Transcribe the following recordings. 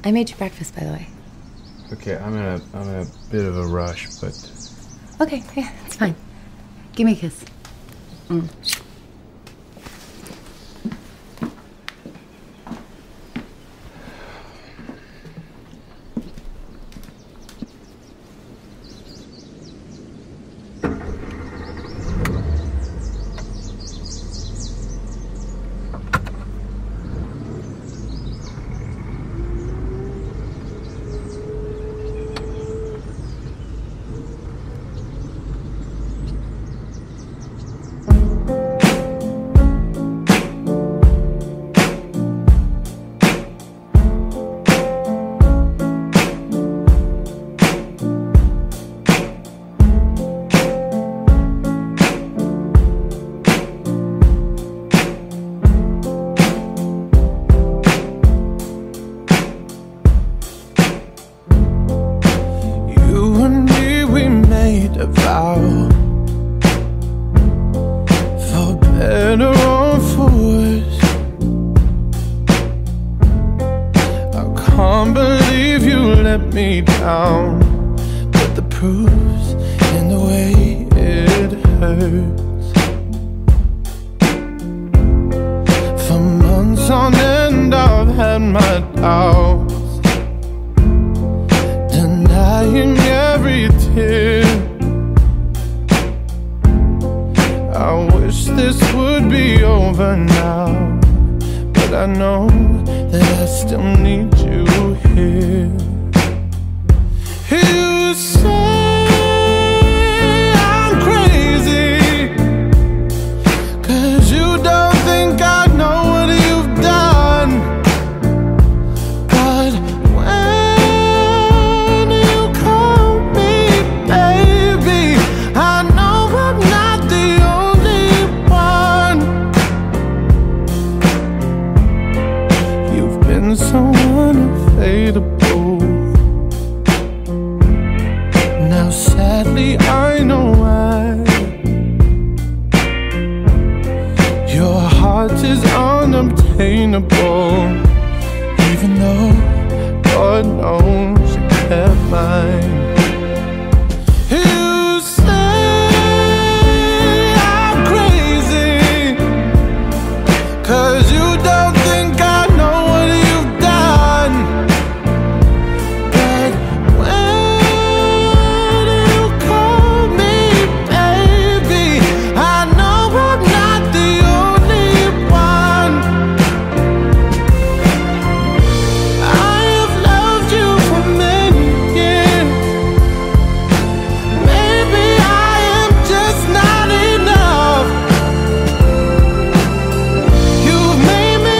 I made you breakfast, by the way. Okay, I'm in a bit of a rush, but... Okay, yeah, it's fine. Give me a kiss. A vow, for better or for worse. I can't believe you let me down, but the proof's in the way it hurts. For months on end I've had my doubts, denying every tear. I wish this would be over now, but I know that I still need you here. You say I'm crazy, 'cause you don't think I know what you've done. But when you call me baby, I know I'm not the only one. You've been so unavailable. Now sadly I know why. Your heart is unobtainable, even though God knows you kept mine. You say I'm crazy, 'cause you don't think I know what you've done. But when you call me baby, I know I'm not the only one. I have loved you for many years. Maybe I am just not enough. You've made me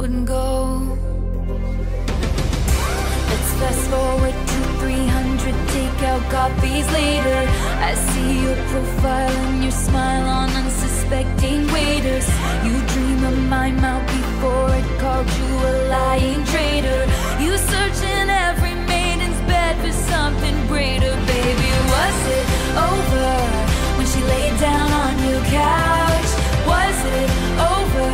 wouldn't go. Let's fast forward to 300 takeout coffees later. I see your profile and your smile on unsuspecting waiters. You dream of my mouth before it called you a lying traitor. You search in every maiden's bed for something greater. Baby, was it over when she laid down on your couch? Was it over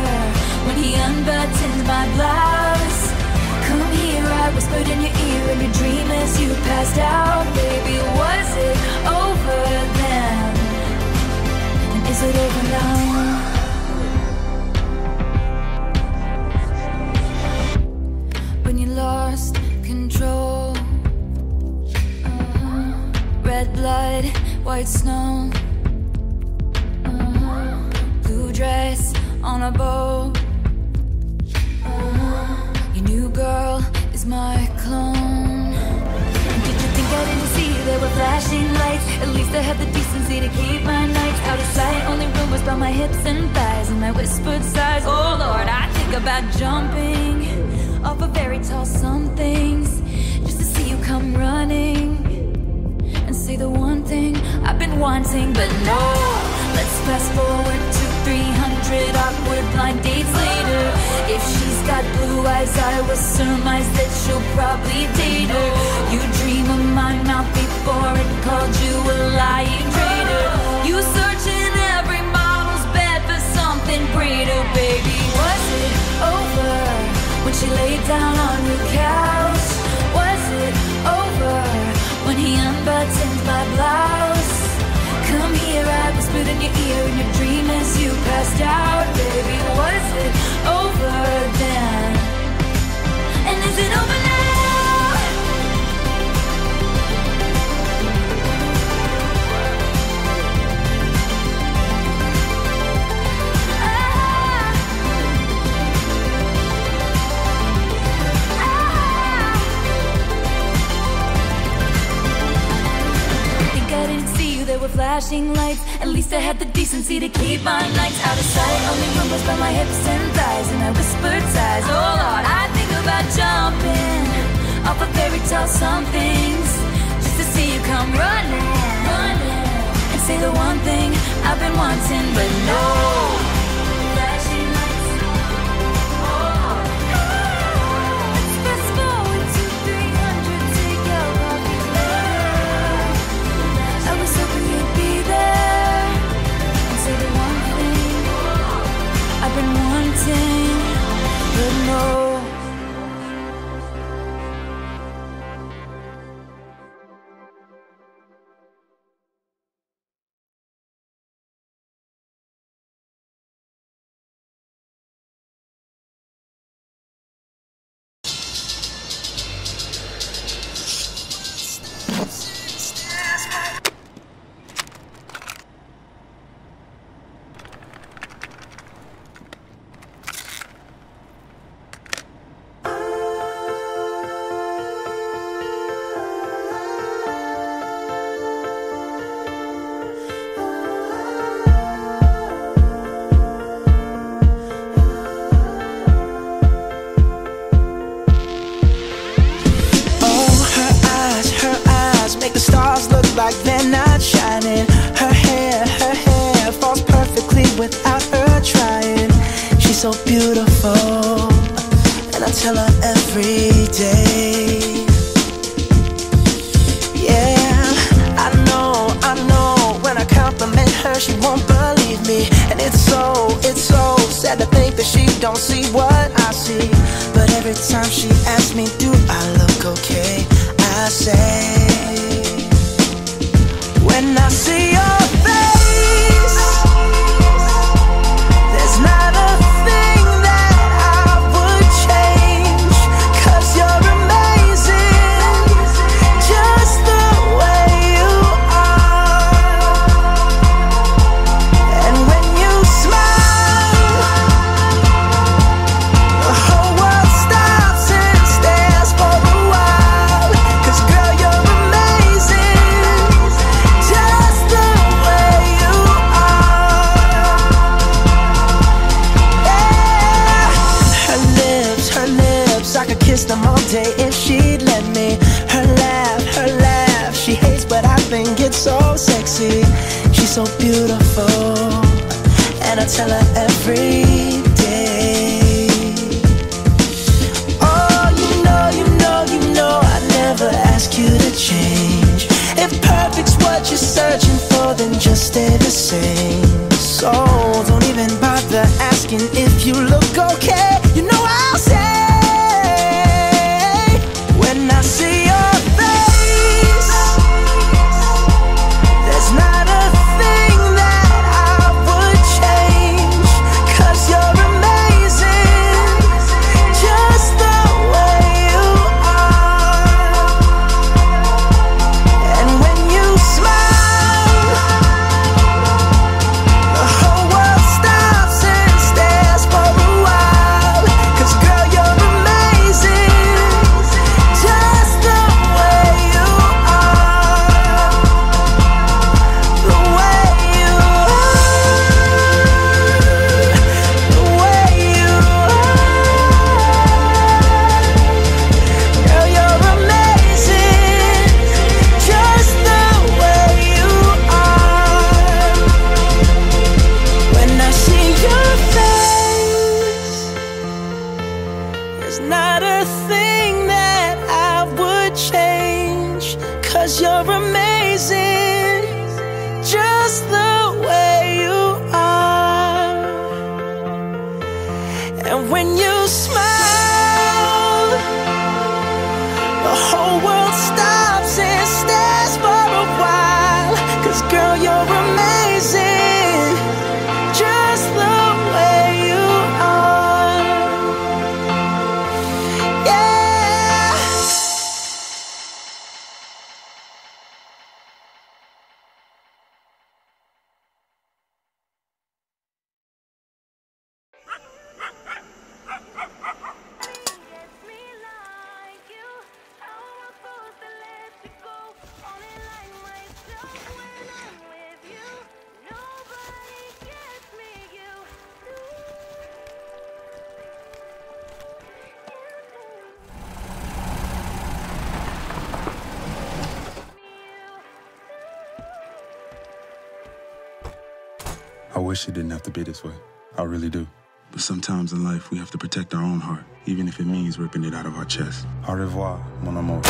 when he unbuttoned my blouse? Come here, I whispered in your ear in your dream as you passed out. Baby, was it over then? And is it over now? When you lost control, red blood, white snow, blue dress on a boat. Your new girl is my clone. And did you think I didn't see there were flashing lights? At least I had the decency to keep my nights out of sight. Only rumors about my hips and thighs and my whispered sighs. Oh Lord, I think about jumping off of very tall somethings just to see you come running and say the one thing I've been wanting. But no, let's fast forward to 300 awkward blind dates later. If she's got blue eyes, I will surmise that she'll probably date her. You dream of my mouth before it called you a lying traitor. You search in every model's bed for something greater. Baby, was it over when she laid down on your couch? Was it over when he unbuttoned my blouse? Come here, I whispered in your ear in your dream as you passed out. Baby, was it over then? And is it over now? There were flashing lights. At least I had the decency to keep my nights out of sight. Only rumors about my hips and thighs and my whispered sighs. Oh Lord, I think about jumping off of fairy tale somethings just to see you come running and say the one thing I've been wanting. But no flashing lights. Let's fast forward to 300 takeout coffees later. I was hoping you'd be there and say the one thing I've been wanting, but no. Like they're not shining. Her hair falls perfectly without her trying. She's so beautiful, and I tell her every day. Yeah, I know when I compliment her she won't believe me. And it's so sad to think that she don't see what I see. But every time she asks me, do I look okay, I say, when I see your face, there's not a thing that I would change. 'Cause you're amazing, just the way you are. And when you smile, the whole world stops and stares for a while. 'Cause girl, you're I tell her every day. Oh, you know I never ask you to change. If perfect's what you're searching for, then just stay the same. So don't even bother asking if you look okay. You know I'll say, when I see your face, there's not a thing that I would change. 'Cause you're amazing, just the way you are. And when you smile, the whole world stops and stares for a while. 'Cause girl, you're amazing, just the way you are. The way you are. The way you are. Girl, you're amazing, just the way you are. When I see your face, there's not a thing that I would change. 'Cause you're amazing, just the way you are. And when you smile, the whole world stops and stares for a while. 'Cause girl, you're amazing, just the way you are. Yeah. Gets me like you. How am I supposed to let you go? Only like myself when I'm with you. Nobody gets me, you do. I wish it didn't have to be this way. I really do. But sometimes in life, we have to protect our own heart, even if it means ripping it out of our chest. Au revoir, mon amour.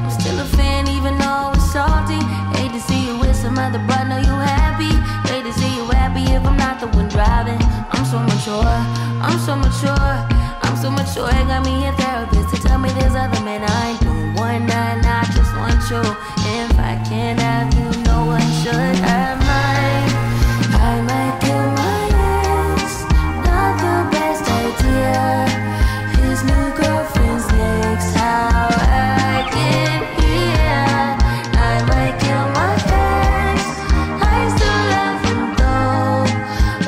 I'm still a fan even though it's salty. Hate to see you with some other, but know you happy. Hate to see you happy if I'm not the one driving. I'm so mature, I'm so mature, I'm so mature. It got me a therapist to tell me there's other men I ain't doing one night, I just want you. If I can't have you, no one should have mine. I might kill my ex, not the best idea. His new girlfriend's next, how I get here. I might kill my ex, I still love him though.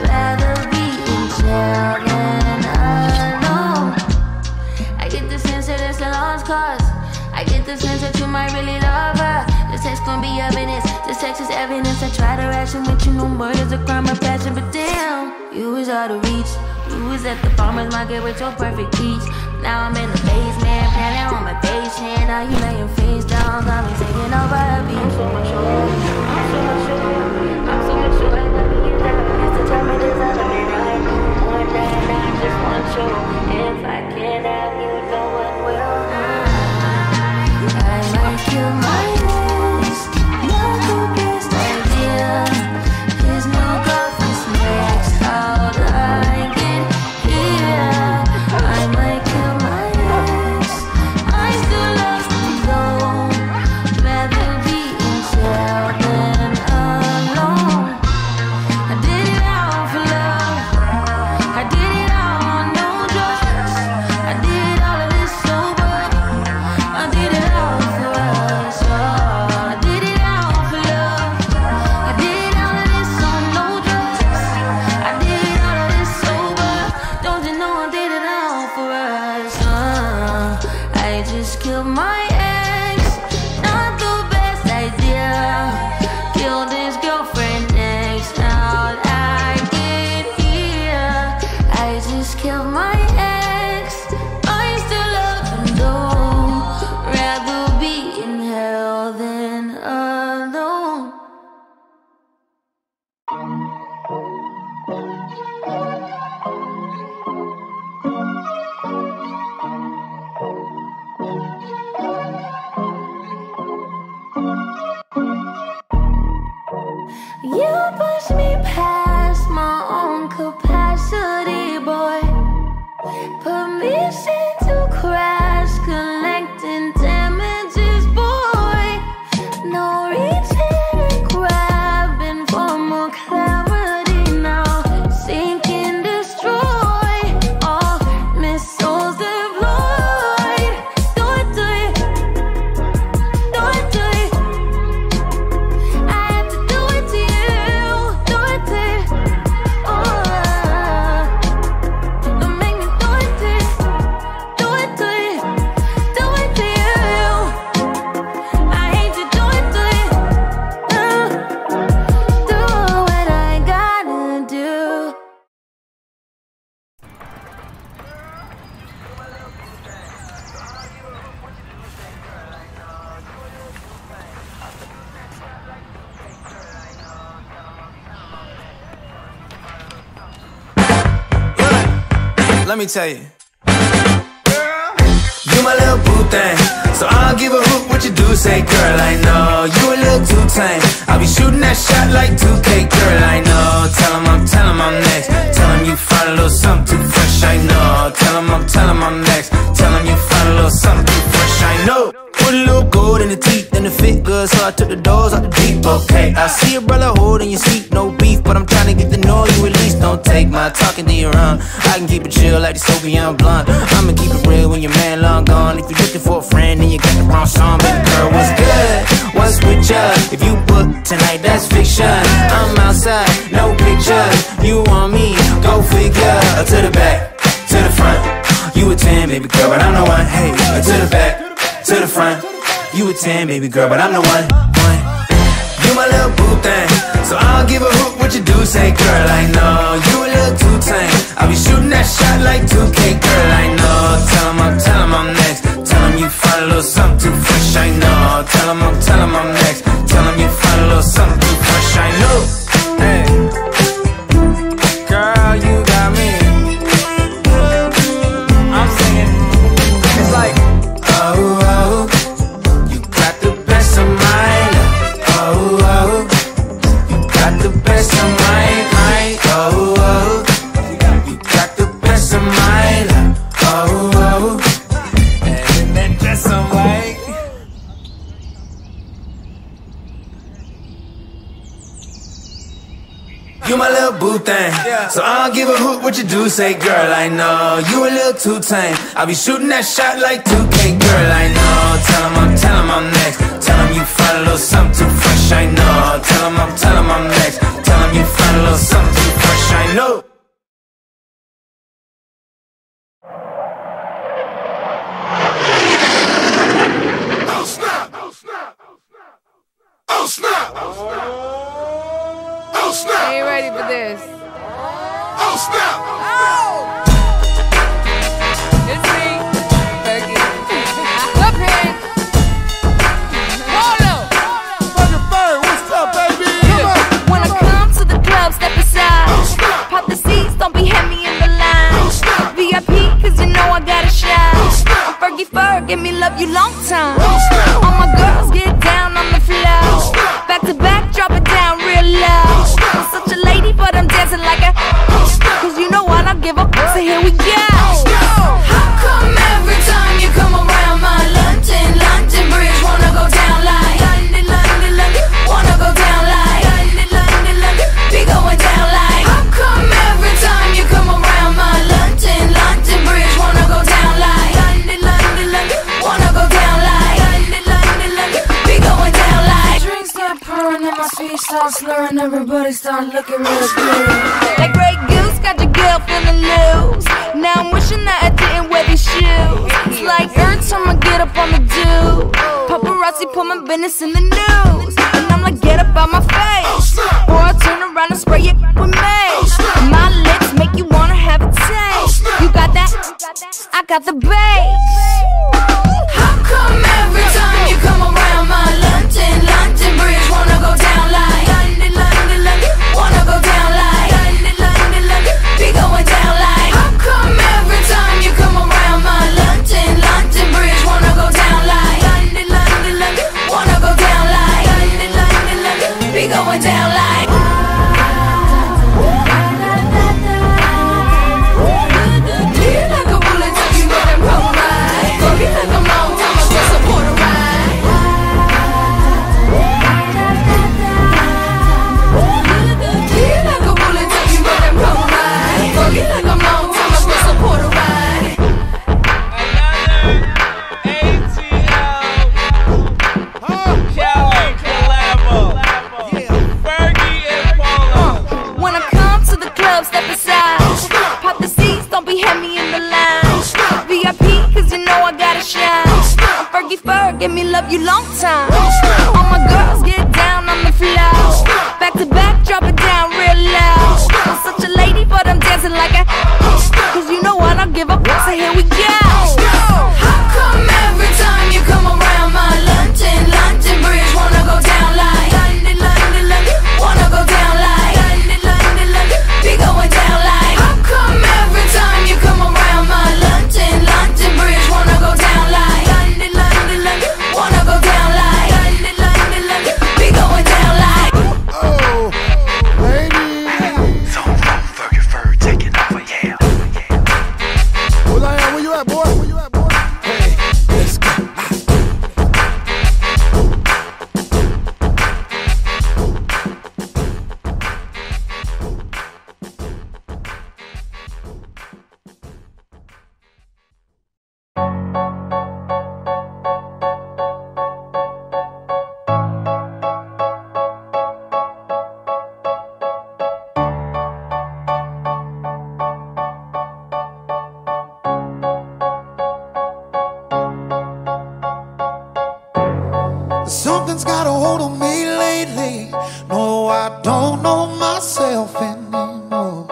Rather be in jail than alone. I get the sense that it's a lost cause. I get the sense that you might really love her. This text gon' be evidence, this text is evidence. I try to ration with you, no murder's a crime of passion. But damn, you was out of reach. You was at the farmer's market with your perfect peach. Now I'm in the basement, planning on my patient. Now you laying face down, got me taking over a beat. I'm so mature, I'm so mature, I'm so mature. I love you, therapist to tell me there's other men I ain't doing one night, I just want you. If I can't have you, no one will. I might kill my ex, not the best idea. His new girlfriend's next, how'd I get here? I might kill my ex, I still love you though. Rather let me tell you. You my little boo thing, so I don't give a hoot what you do. Say, girl, I know you a little too tame. I'll be shooting that shot like 2K, girl, I know. Tell him I'm next. Tell him you find a little something too fresh, I know. Tell him I'm next. Tell him you find a little something too fresh, I know. Put a little gold in the teeth and it fit good, so I took the doors out the deep. Okay, I see a brother holding your seat, no beef, but I'm trying to get to know you at least. Don't take my talking to your own. I can keep it chill like the Soviet blonde. I'ma keep it real when your man long gone. If you're looking for a friend and you got the wrong song, baby girl, what's good? What's with ya? If you book tonight, that's fiction. I'm outside, no pictures. You want me? Go figure. To the back, to the front. You a 10, baby girl, but I'm the one. Hey, to the back, to the front. You a 10, baby girl, but I'm the one. You my little boo thing, so I don't give a hoot what you do. Say, girl, I know you a little too tame. I'll be shooting that shot like 2K, girl, I know. Tell him I'm next. Tell him you find a little something too fresh, I know. Tell him I'm next. Tell him you find a little something too fresh, I know. Hey, girl, you got me. I'm singing. It's like, oh, you got the best of mine. Oh, you got the best of mine. Oh, you got the best of mine. Oh, and then just some like. You my little boo thing, so I don't give a hoot what you do. Say, girl, I know you a little too tame. I'll be shooting that shot like 2K, girl, I know. Tell him I'm next. Tell him you find a little something too fresh, I know. Tell him I'm next. Tell him you find a little something too fresh, I know. Oh snap! Oh snap! Oh snap! Oh snap! Ain't ready for this. Oh snap! Oh! It's me, Fergie. Up here. Hold on. Fucking Bird, what's up, baby? When I come to the club, step aside. Pop the seats, don't be heavy in the line. VIP, cause you know I got a shine. I'm Fergie Ferg, give me love you long time. All my girls get down on the floor. Back to back, drop it down real low. I'm such a lady, but I'm dancing like a. Cause you know I don't give up, so here we go. How come every time you come around my London Bridge wanna go down like London, wanna go down like London, be going down like. How come every time you come around my London Bridge wanna go down like London, wanna go down like London, be going down like. Drinks start pouring and my speech starts slurring, everybody start looking real good. Like Grey Goose, got your girl feeling loose. Now I'm wishing that I didn't wear these shoes. It's like every time I get up on the do, paparazzi put my business in the news. And I'm like, get up out my face, or I turn around and spray it with mace. My lips make you wanna have a taste. You got that? I got the bass. How come every time you come around my London Bridge wanna go down like London, wanna go down like London, be going down like. How come every time you come around my London Bridge wanna go down like London, wanna go down like London, be going down like. Feel like a bullet, tell you know that come right. Feel like a long time, I just support a ride. Feel like a bullet, tell you know that come right. Feel like a long time, I just support a ride. When I come to the club, step aside. Pop the seats, don't be heavy in the line. VIP, cause you know I got a shine. I'm Fergie Ferg, give me love you long time. All my girls get down on the floor. Back to back, drop it down real low. I'm such a lady, but I'm dancing like a. Cause you know I don't give up, so here we go. How come every time you come around my London Bridge wanna go down like London, wanna go down like London, be going down like. How come every time you come around Someone's got a hold on me lately. No, I don't know myself anymore.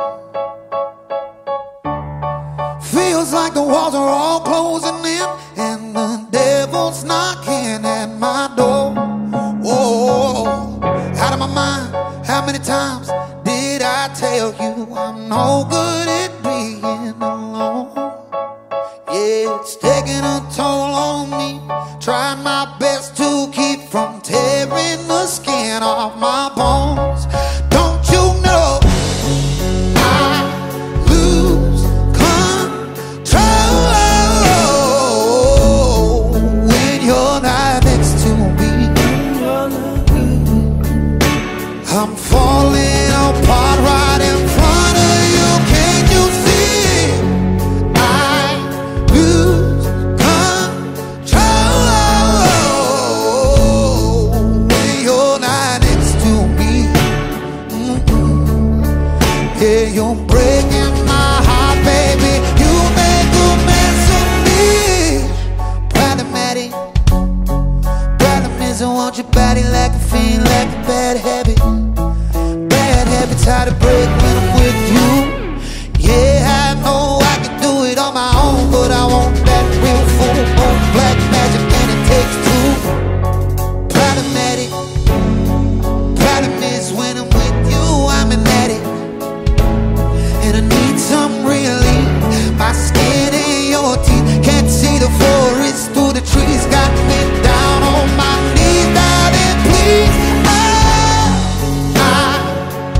Feels like the walls are all closing in and the devil's knocking at my door. Oh, out of my mind, how many times did I tell you I'm no good at being alone? Yeah, it's taking a toll on me. Trying my best to keep from tearing the skin off my bones. Don't you know I lose control when you're not next to me? I'm falling apart right in front of you. Can't you see? I lose control when you're not next to me. Yeah, you're breaking my heart, baby. You make a mess of me. Problematic. Problem is I want your body like a fiend, like a bad habit. Bad habits hard to break when I'm with you. Yeah, I know I can do it on my own, but I want that real full on black magic, and it takes two. Problematic. Problem is when I'm with you, I'm an addict, and I need some relief. My skin and your teeth can't see the forest through the trees. Got me down on my knees, darling, please. I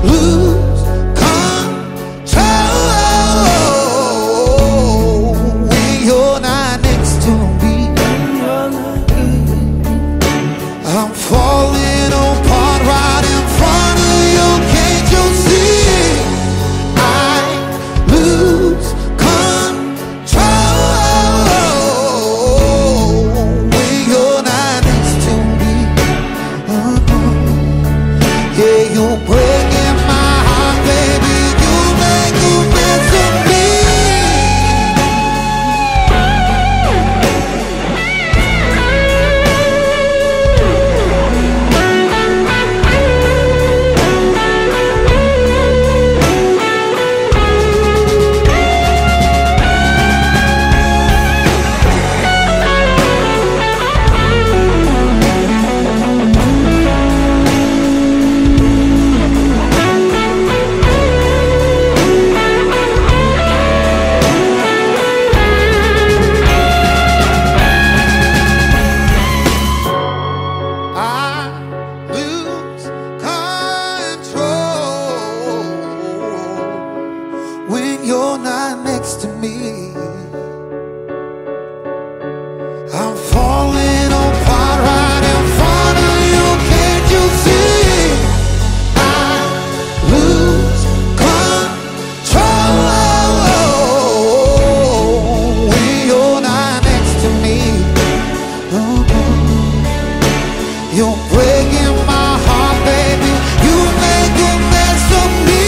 lose control when you're not next to me. I'm falling apart right in front of you. Can't you see? I lose control when you're not next to me. Yeah, you're breaking my heart, baby. You make a mess of me. I lose control when you're not next to me. I'm falling apart right in front of you. Can't you see? I lose control when you're not next to me. You're breaking my heart, baby. You make a mess of me.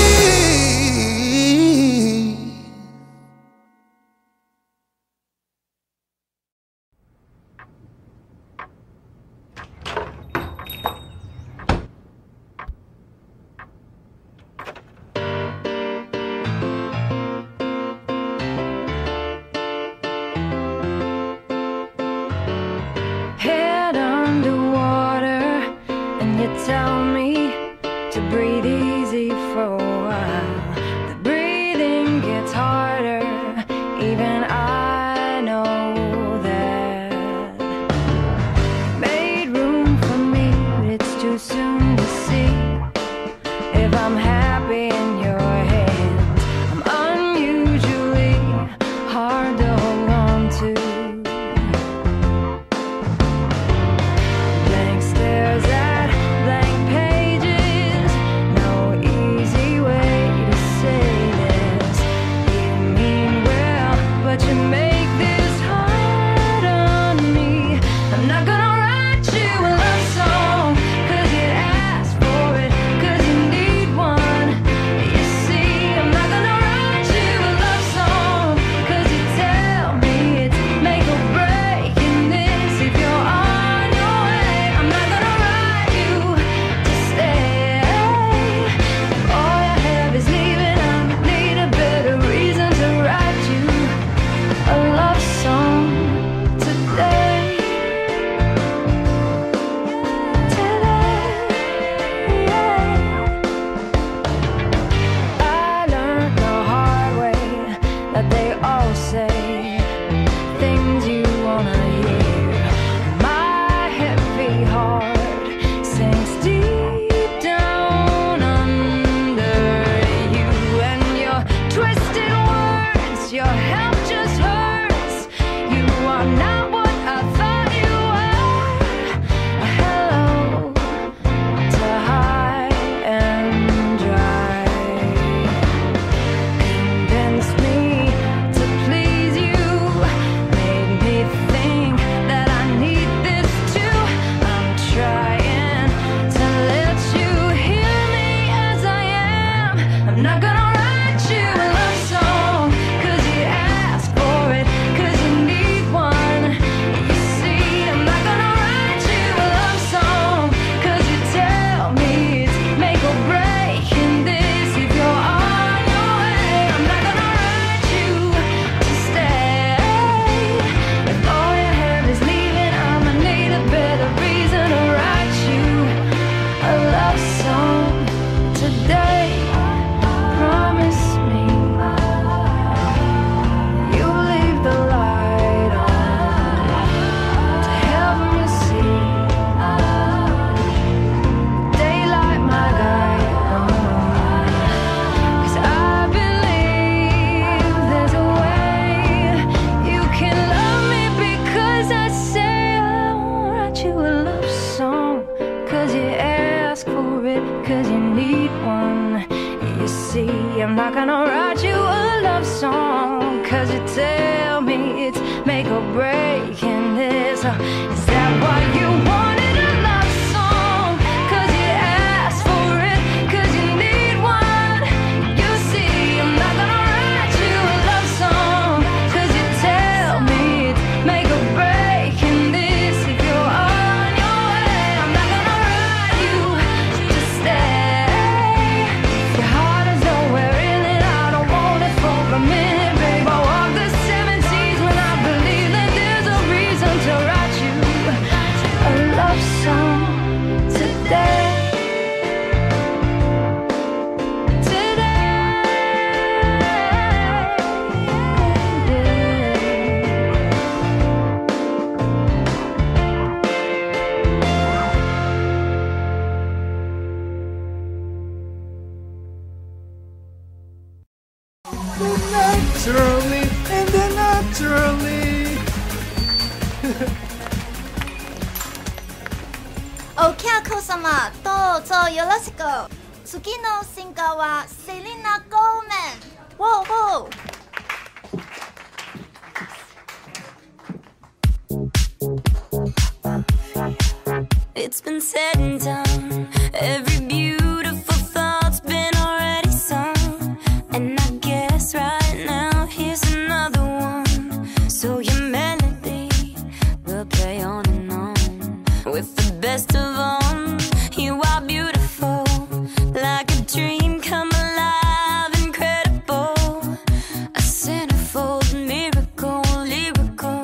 Head underwater, and you tell me to breathe easy for a while. The breathing gets harder, even I know that. Made room for me, but it's too soon to see if I'm happy in your hands. I'm unusually hard to hold on to. Blank stares at blank pages, no 'cause you need one. You see, I'm not gonna write you a love song, 'cause you tell me it's make or break. And this, is that why you wanted a love song? 'Cause you asked for it, 'cause you need one. You see, I'm not gonna write you a love song, 'cause you tell me it's make or break. And this, if you're on your way, I'm not gonna write you to stay. Your heart is nowhere in it, I don't want it for a minute, babe. I walk the 70s when I believe that there's a reason to write you a love song today. Naturally and then naturally. お客様どうぞよろしく。次のシンガーはセリナ・ゴーメン。ウォーウォー。It's been said and done. Every beautiful thought's been already sung. And I guess right now here's another one. So your melody will play on and on. With the best of all, you are beautiful, like a dream come alive, incredible. A centerfold miracle, lyrical.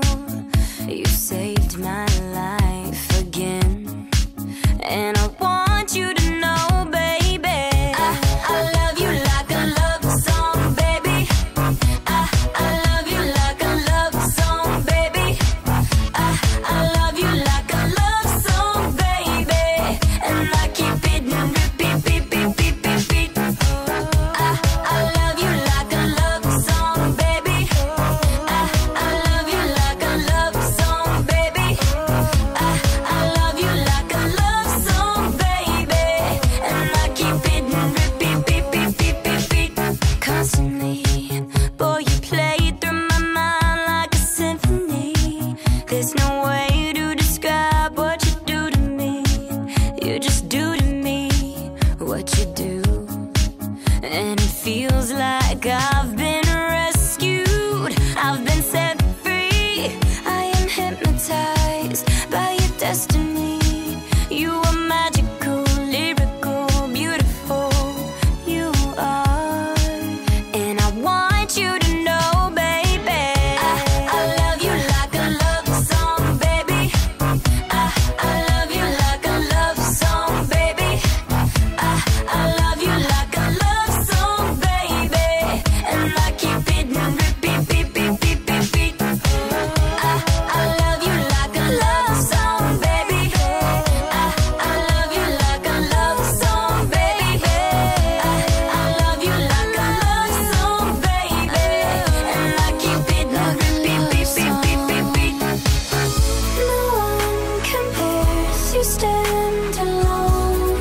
You saved my life again. And I want you to know, baby, I love you like a love song, baby. I love you like a love song, baby. I love you like a love song, baby. And I keep it and repeat, beat, beat, beat, beat, beat. I love you like a love song, baby. I love you like a love song, baby. I love you like a love song, baby. And I keep it and repeat, beat, beat, beat, beat, beat. Constantly, boy, you play through my mind like a symphony. There's no way to describe what you do to me. You just do to me what you do. And it feels like I've been rescued. I've been set free. I am hypnotized by your destiny. You are magical, lyrical, beautiful. You are. And I want you to know, baby, I love you like a love song, baby. I love you like a love song, baby. I love you like a love song, baby. And I keep it and repeat, beat, beat, beat, beat, beat. I love you like a love song, baby. I love you like a love song, baby. I love you like a love song, baby. And I keep it and repeat, beat, beat, beat, beat, beat. No one compares, you stand alone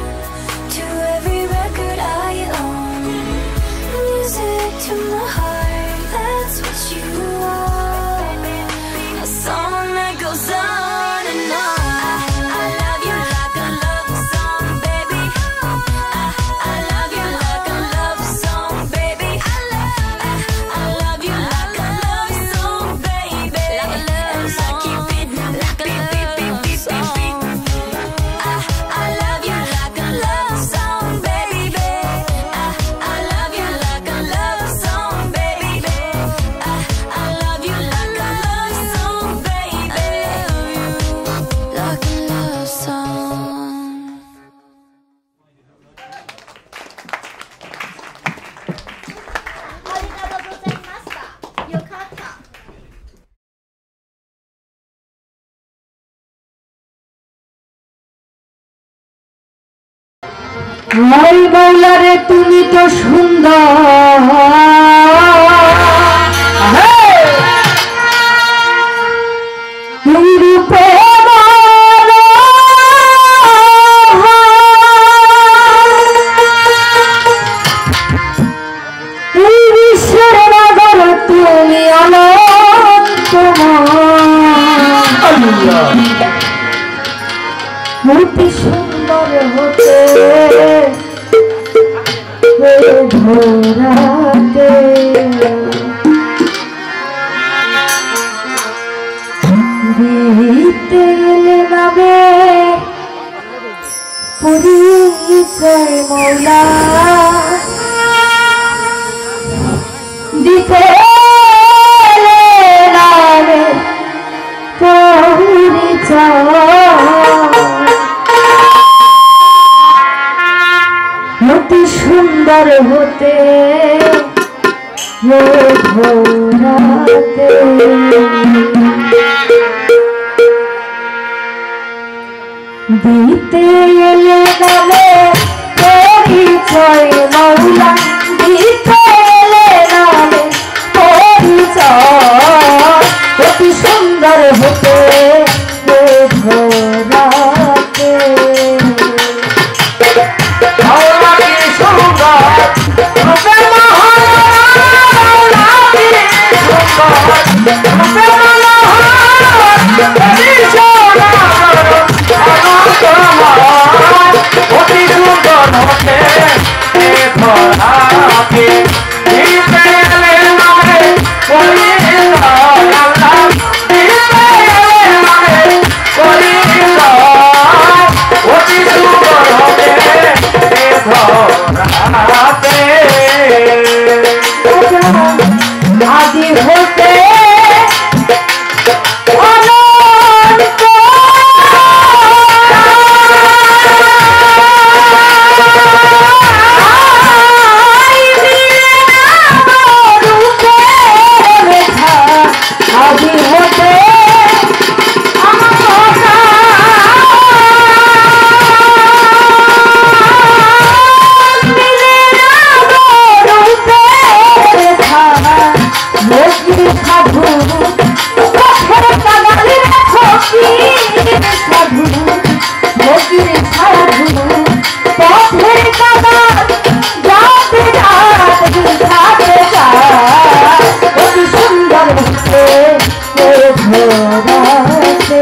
to every record I own. Music to my heart, that's what you are. A song that goes on and on. I love you like a love song, baby. I love you like a love song, baby. I love you like a love song, baby. And I keep it like a beat, beat, beat, beat, beat. I love you like a love song, baby. I love you like a love song, baby. I love you like a love song, baby. Like a love song. ありがとうございました。よかった。ওই মৌলারে তুমি তো সুন্দর, এই রূপে হতে ধরাতে দিতে নামে পরিচয় মৌলা দিতে নামে অতি সুন্দর হতে ধরাতে দিতে এলে নামে পরিচয় মৌলা দিতে এলে নামে পরিচয় অতি সুন্দর হতে ধরাতে আদি হতে সুন্দর হতে ধরাতে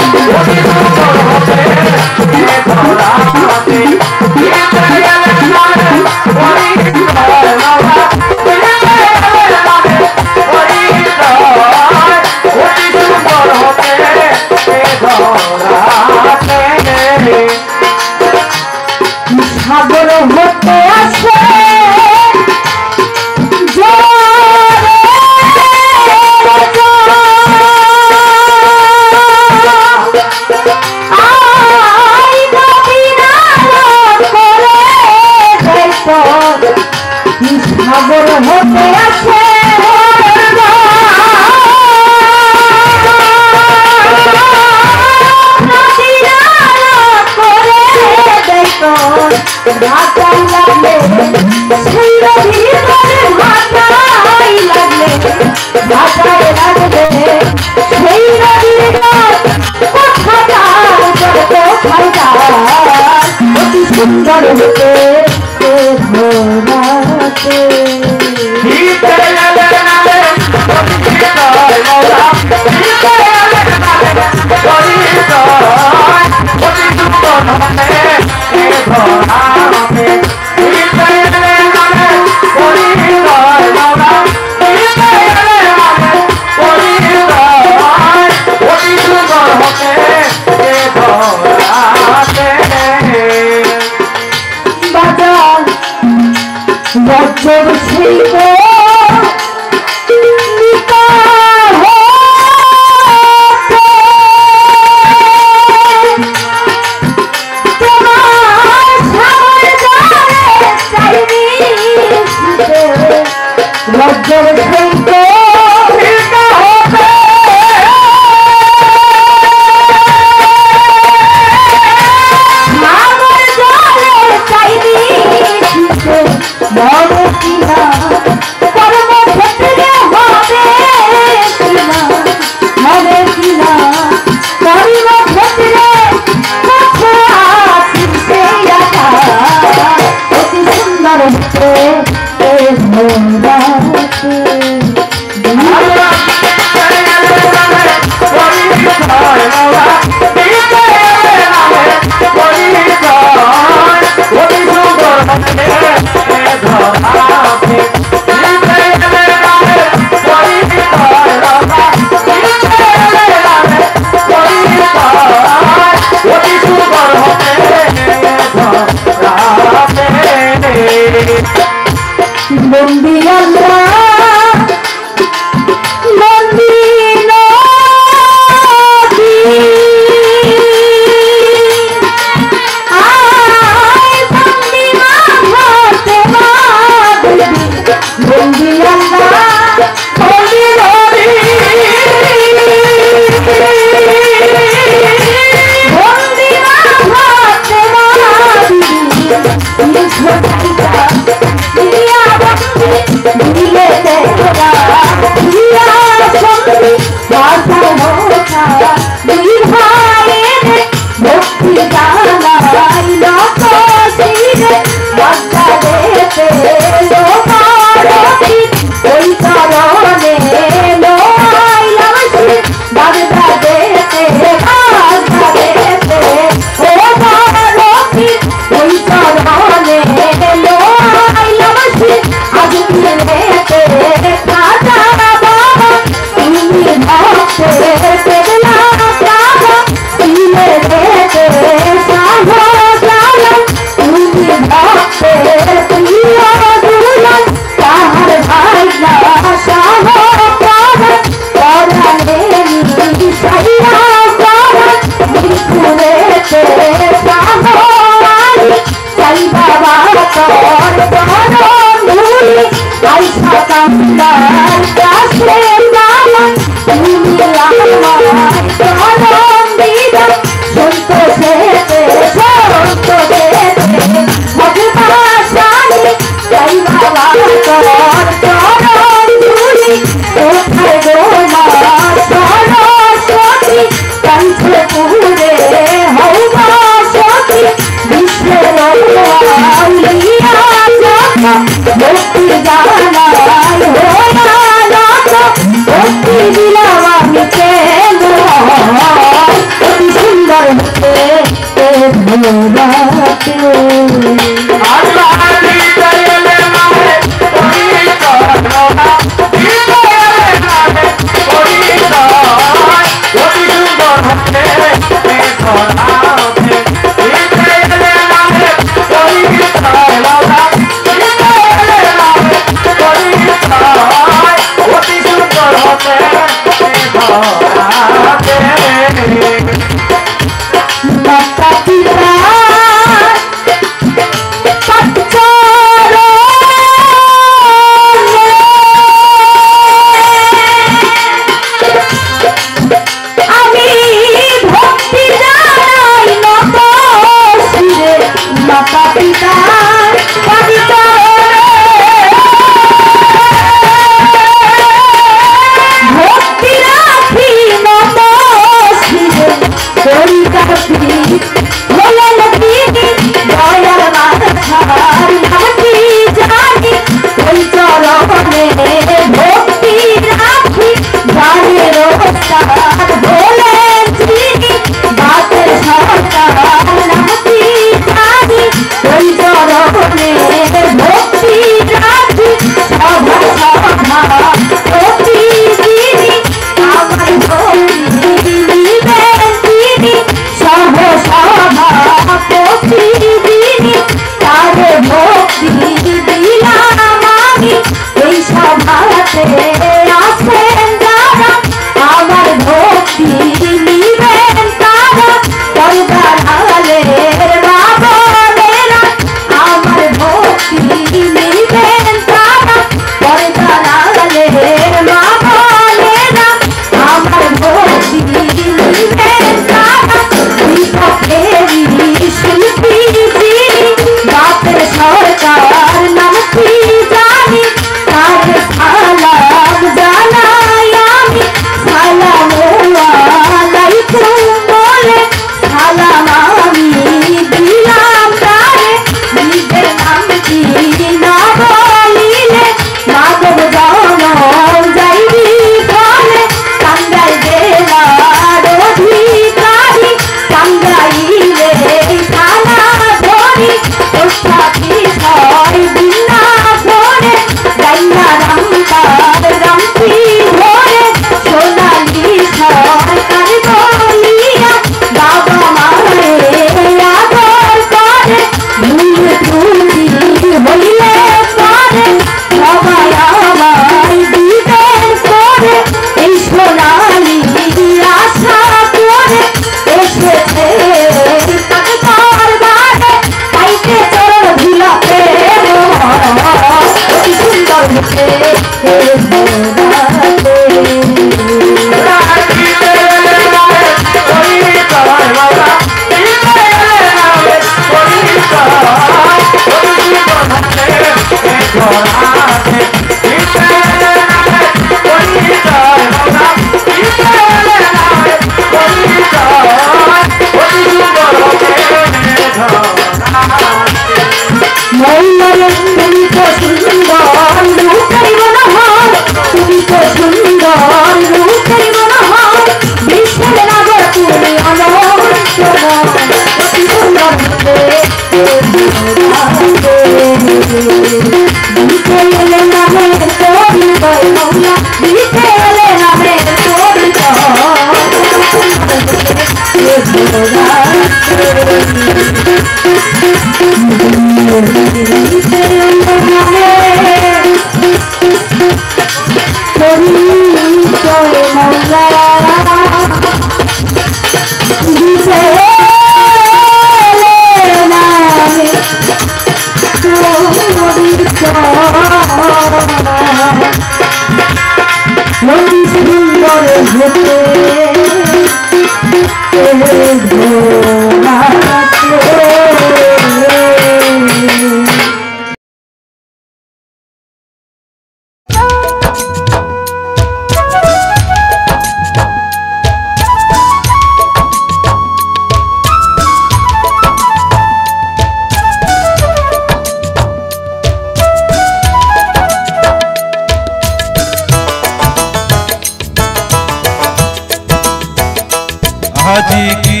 আজি কি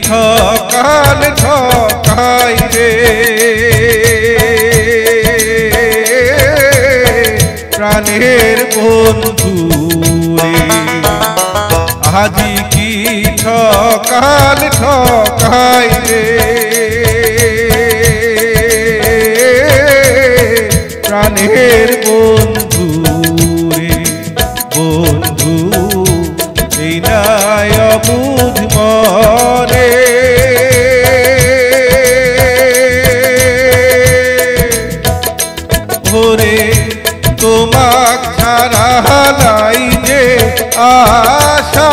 ঠকাল ঠকাই রে প্রাণের বন্ধু রে আজি কি ঠকাল ঠকাই রে প্রাণের বন্ধু রে বন্ধু এই নাই অবুঝ মনে ভোরে তোমাক ছাড়া নাই যে আশা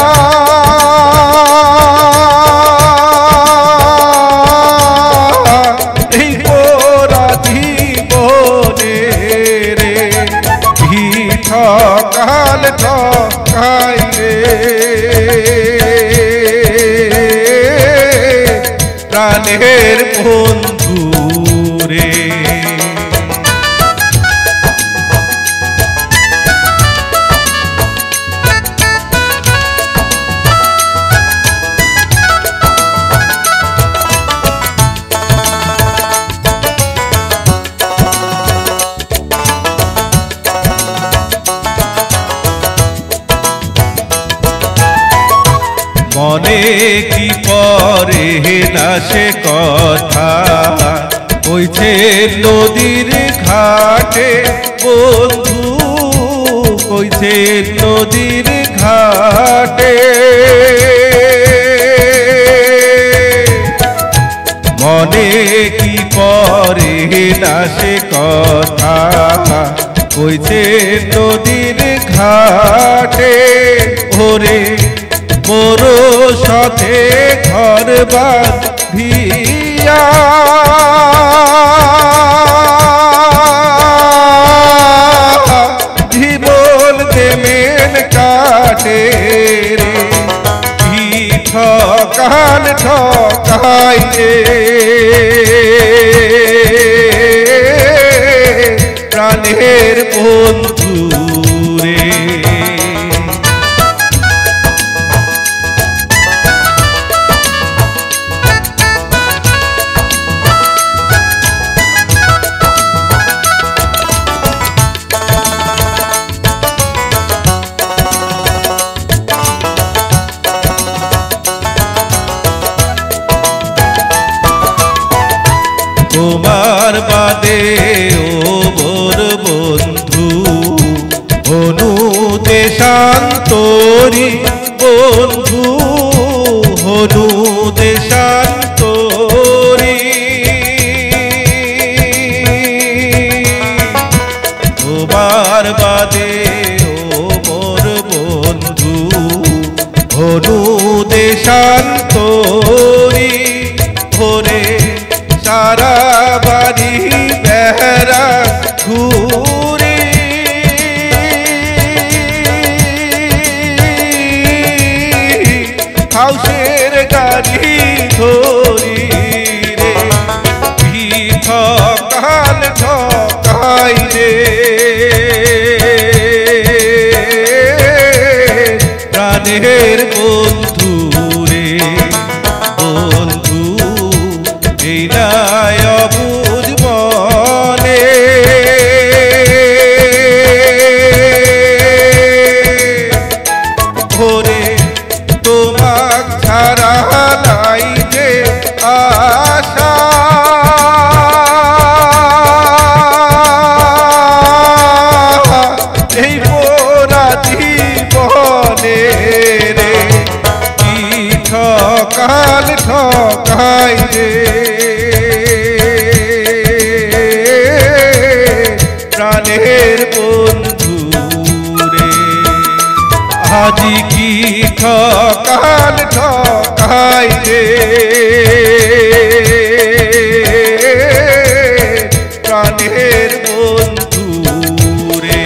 এই পোড়া জীবনে রে কি ঠকাল ঠকাই রে প্রাণের বন্ধু রে মনে কি পরে না সে কথা কইছে নদীর ঘাটে বন্ধু কইছে নদীর ঘাটে মনে কি পরে না সে কথা কইছে নদীর ঘাটে ওরে মোর সাথে ঘর বাঁধিয়া জীবন দেমেন কাটে রে কি ঠকান ঠকাই রে প্রাণের বন্ধু রে তোমার বাদে ও মোর বন্ধু অনু দেশান্তরী বন্ধু অনু দেশান্তরী তোমার বাদে ও মোরা জীবনে রে কি ঠকাল ঠকাই রে প্রাণের বন্ধু রে আজি কি ঠকাল ঠকাই রে প্রাণের বন্ধু রে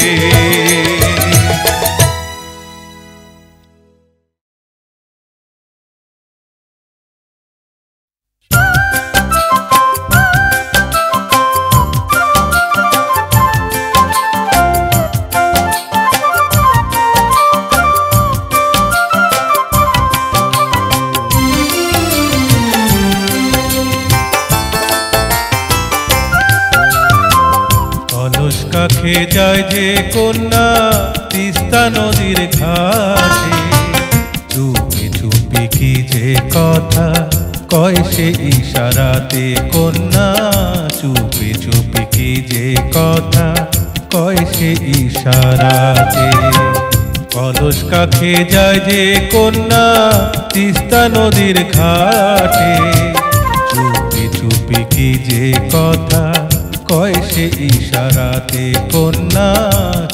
কাছে যায় যে কন্যা তিস্তা নদীর ঘাটে চুপি চুপি কি যে কথা কয় সে ইশারাতে কন্যা চুপি চুপি কি যে কথা কয় সে ইশারাতে কলস কাছে যায় যে কন্যা তিস্তা নদীর ঘাটে চুপি চুপি কি যে কথা কয় সে ইশারাতে কন্যা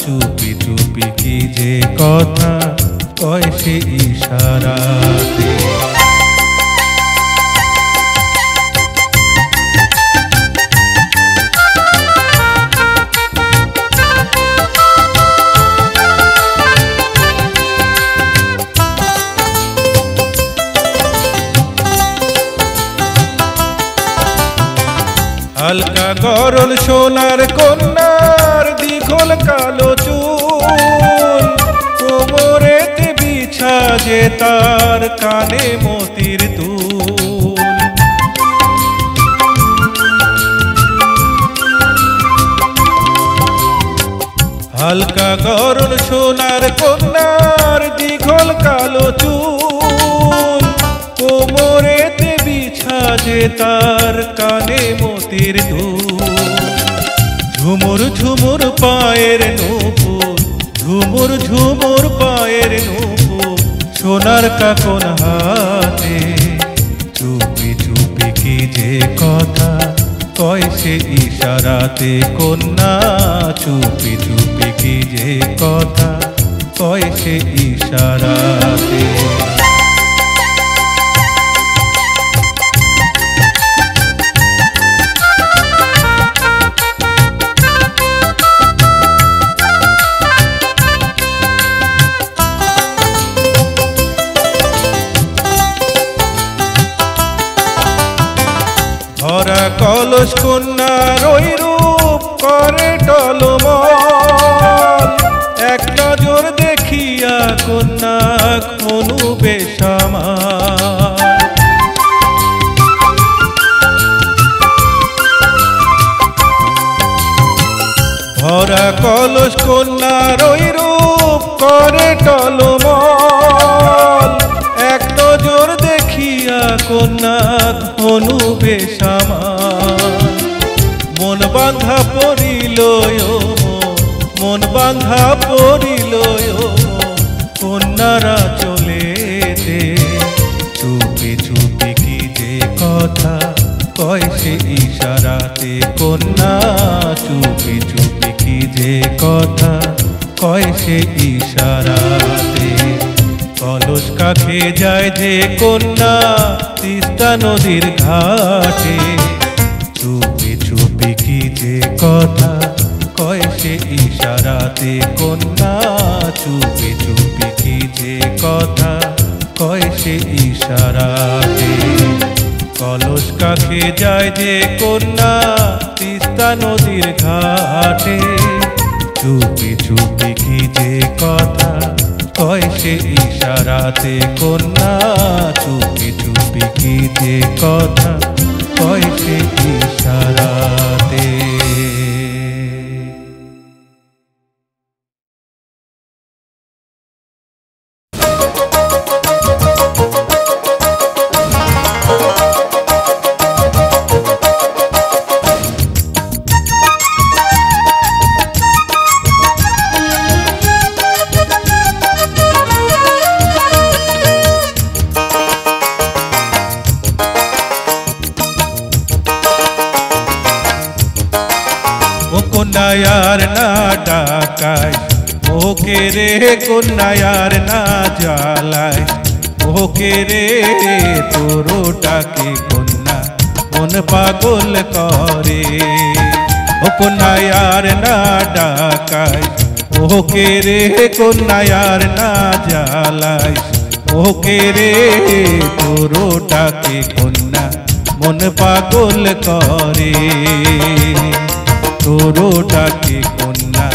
চুপি চুপি কি যে কথা কয় সে ইশারাতে হালকা গরল সোনার কন্যার দ্বিঘল কালো চুল কোমরেতে বিছা যে তার কানে মতির দুল হালকা গরল সোনার কন্যার দ্বিঘল কালো চুল কোমরেতে বিছা যে তার কানে মতির দুল ঝুমুর ঝুমুর পায়ের নূপুর ঝুমুর ঝুমুর পায়ের নূপুর সোনার কাকন হাতে চুপি চুপি কি যে কথা কয় সে ইশারাতে কন্যা চুপি চুপি কি যে কথা কয় সে ইশারাতে ভরা কলস কন্যার ওই রূপ করে টলমল এক নজর দেখিয়া কন্যা অনুবে সামাল ভরা কলস কন্যার ওই রূপ করে টলমল এক নজর দেখিয়া কন্যা অনুবে সামাল মন বাঁধা পড়িল মন বাঁধা পড়িল কন্যারা চলে চুপি চুপি কি যে কথা কয় সে ইশারাতে কন্যা চুপি চুপি কি যে কথা কয় সে ইশারাতে কলস কাছে যায় যে কন্যা তিস্তা নদীর ঘাটে চুপি চুপি কি যে কথা কয় সে ইশারাতে কন্যা চুপি চুপি কি যে কথা কয় সে ইশারাতে কলস কাছে যায় যে কন্যা তিস্তা নদীর ঘাটে চুপি চুপি কি যে কথা কয় সে ইশারাতে কন্যা চুপি চুপি কি যে কথা কয় সে ইশারাতে রে কন্যায়ার না জ্বালায় ওকে রে তোরো ডাকে কন্যা মন পাগল করে ও কন্যায়ার না ডাকায় ওকে রে কন্যায়ার না জ্বালায় ওকে রে তোরো ডাকে কন্যা মন পাগল করে তোরো ডাকে কন্যা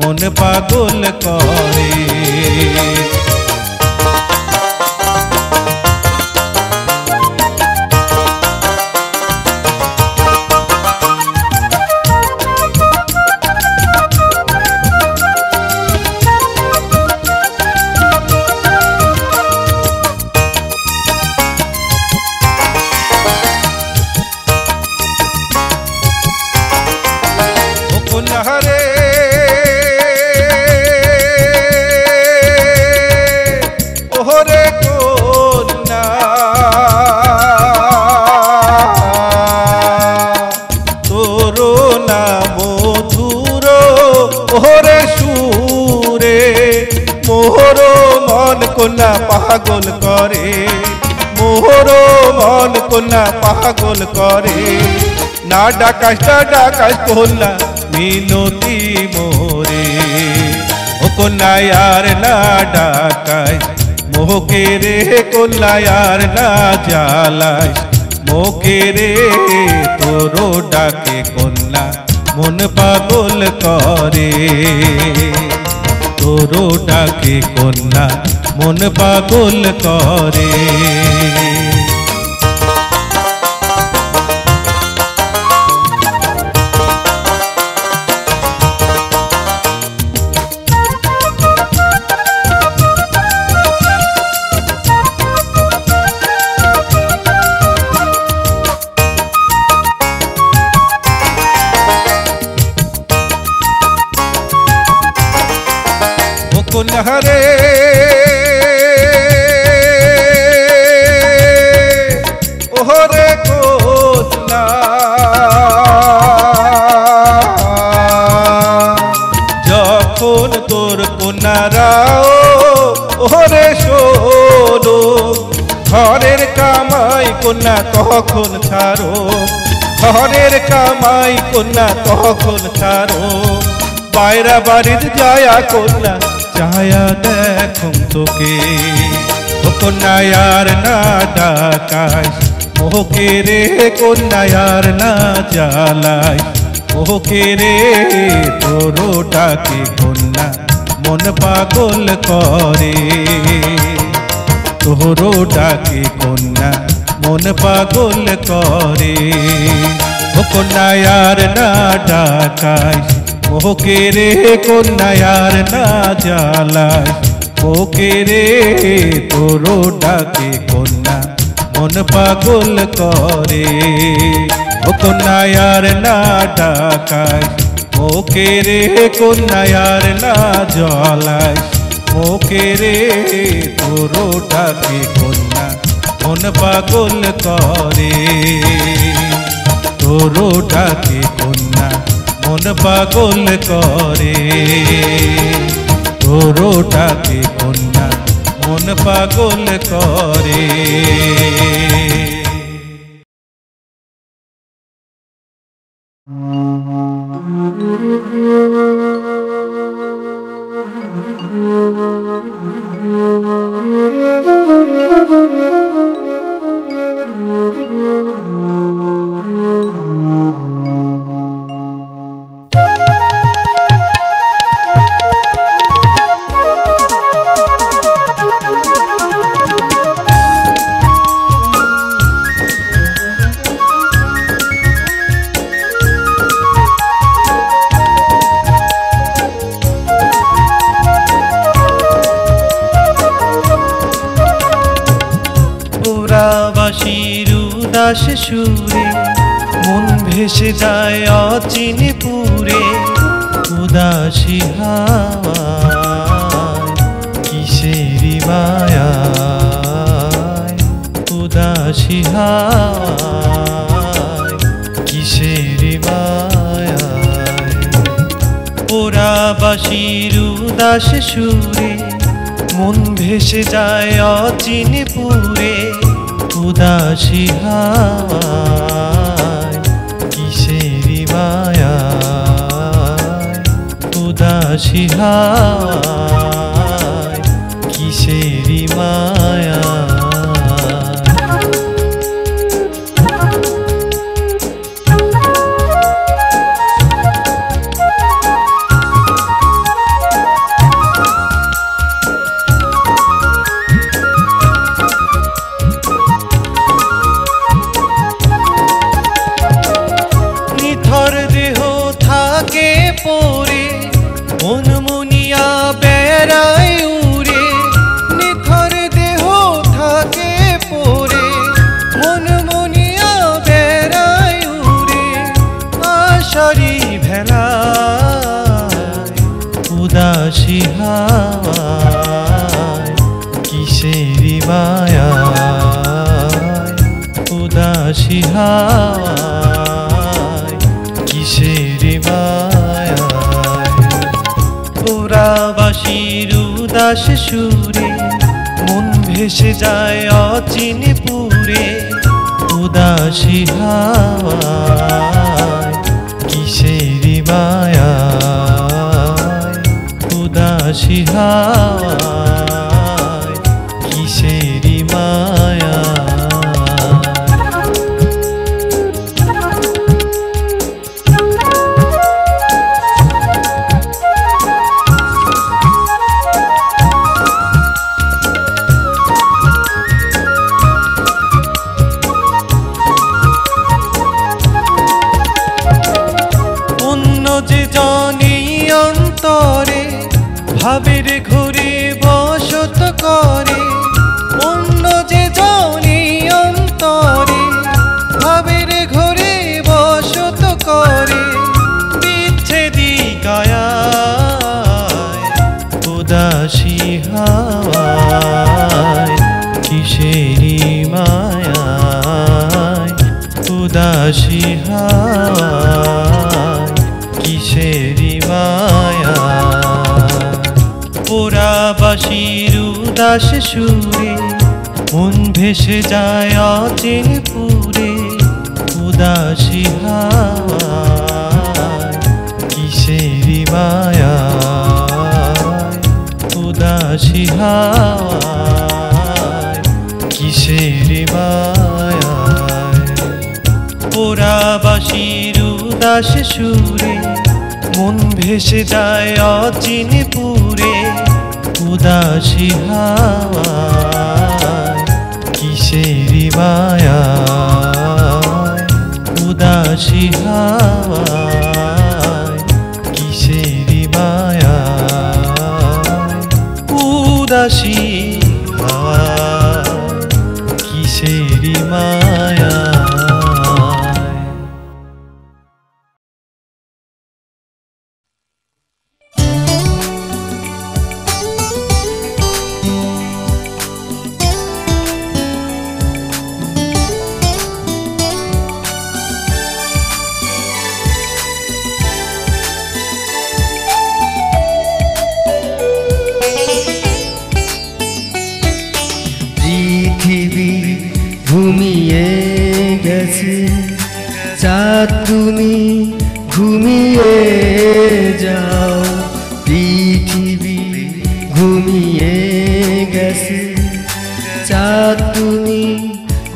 মন পাগল করে কন্যা পাগল করে মোর মন কন্যা পাগল করে না ডাকাস কন্যা মিনতি মোরে ও কন্যায়ার না ডাকাই মোকে রে কন্যায়ার না জ্বালাই মোকে রে তোরো ডাকে কন্যা মন পাগল করে তোরো ডাকে কন্যা মন পাগল করে রে ওহরে কন্যা যখন তোর কন্যারাও ওহরে শোনো ঘরের কামাই কন্যা তখন ছাড়ো ঘরের কামাই কন্যা তখন ছাড়ো বাইরা বাড়ির যায়া কন্যা চায়া দেখুন তোকে ও কন্যায়ার না ডাকাই ওকে রে কন্যায়ার না জ্বালাই ওকে রে তোরো ডাকে কন্যা মন পাগল করে তোরো ডাকে কন্যা মন পাগল করে ও কন্যায়ার না ডাকাই ওকে রে কন্যায়ার না জ্বালায় ওকে রে তোরো ডাকে কন্যা মন পাগল করে ও কন্যায়ার না ডাকায় ওকে রে কন্যায়ার না জ্বালায় ওকে রে তোরো ডাকে কন্যা মন পাগল করে তোরো ডাকে কন্যা মন পাগল করে তোরো ডাকে কন্যা মন পাগল করে উদাস সুরে মন ভেসে যায় অচিনে পুরে উদাসী হাওয়ায় কিসেরি মায়ায় উদাসী হাওয়ায় কিসেরি মায়ায় পোড়াবাসীর উদাস সুরে মন ভেসে যায় অচিন পুরে উদাসী হাওয়ায় কিসেরি মায়া উদাসী হাওয়ায় কিসেরি মায়া নিথর দেহ থাকে পড়ে মন মুনিয়া বেড়ায় উড়ে নিথর দেহ থাকে পড়ে মন মুনিয়া বেড়ায় উড়ে আশারি ভেলায় উদাসী হাওয়ায় কিসেরি মায়া উদাসী হাওয়ায় কিসেরি মায়া পোড়াবাসীর উদাস সুরে মন ভেসে যায় অচিন পুরে উদাসী হাওয়ায় কিসেরি মায়া উদাসী হাওয়ায় কিসেরি মায়া যে জানি অন্তরে ভাবের ঘুরে বসত করে অন্য যে জানি অন্তরে ভাবের ঘুরে বসত করে বিচ্ছেদি কায়ায় উদাসী হাওয়ায় কিসেরি মায়ায় উদাসী হাওয়ায় কিসেরি মায়া পোড়াবাসীর উদাস সুরে মন ভেসে যায় অচিন পুরে উদাসী হাওয়ায় কিসেরি মায়া উদাসী হাওয়ায় কিসেরি মায়া পোড়াবাসীর উদাস সুরে মন ভেসে যায় অচিন পুরে উদাসী হাওয়ায় কিসেরি মায়া উদাসী হাওয়ায় কিসেরি মায়া উদাসী হাওয়ায় কিসেরি মায়া ঘুমিয়ে গেছে চাঁদ তুমি ঘুমিয়ে যাও পৃথিবী ঘুমিয়ে গেছে চাঁদ তুমি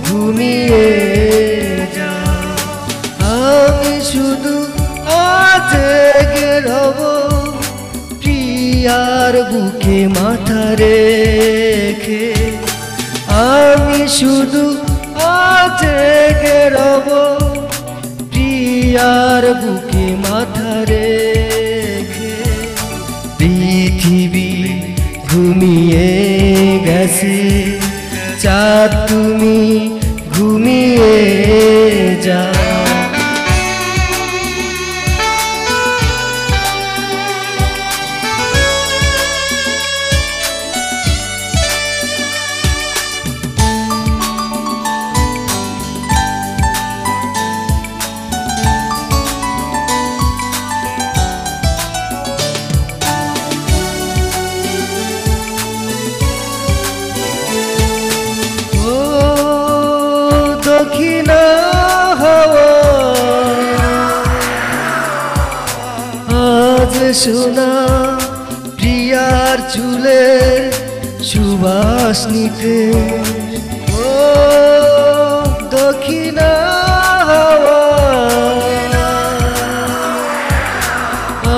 ঘুমিয়ে যাও আমি শুধু জেগে রব প্রিয়ার বুকে মাথা রেখে আমি শুধু জেগে রব প্রিয়ার বুকে মাথা রেখে পৃথিবী ঘুমিয়ে গেছে চাঁদ তুমি ঘুমিয়ে যাও সোনা প্রিয়ার চুলে সুবাস নিতে ও দক্ষিণা হাওয়া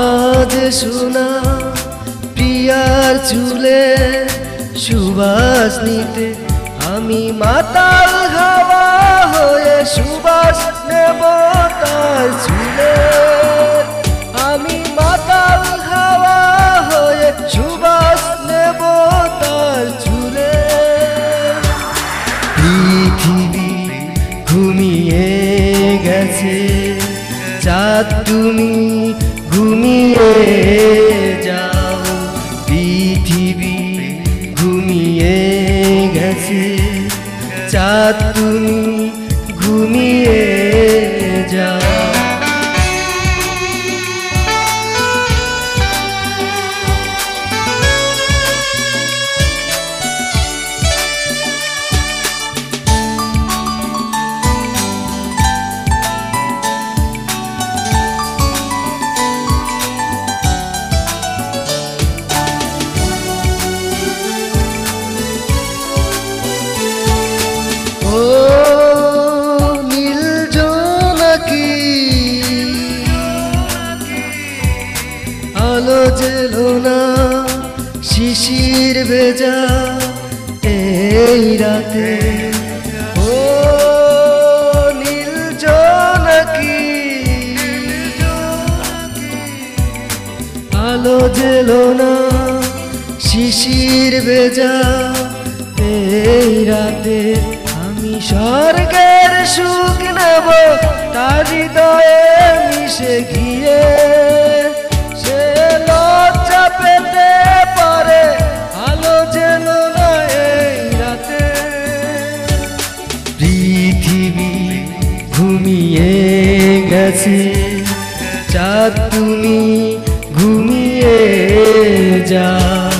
আজ সোনা প্রিয়ার চুলে সুবাস নিতে আমি মাতাল হাওয়া হয়ে সুবাস নেব তার চুলে আমি মাতাল হাওয়া হয়ে সুবাস নেব তার চুলে পৃথিবী ঘুমিয়ে গেছে চাঁদ তুমি ঘুমিয়ে যাও পৃথিবী ঘুমিয়ে গেছে চাঁদ তুমি ঘুমিয়ে যাও আলো জেলো না শিশির ভেজা এই রাতে ও নীল জোনাকি আলো জেলো না শিশির ভেজা এই রাতে আমি স্বর্গের সুখ নেব তার হৃদয়ে মিশে গিয়ে সে লজ্জা পেতে পারে আলো যেন না এই রাতে পৃথিবী ঘুমিয়ে গেছে চাঁদ তুমি ঘুমিয়ে যাও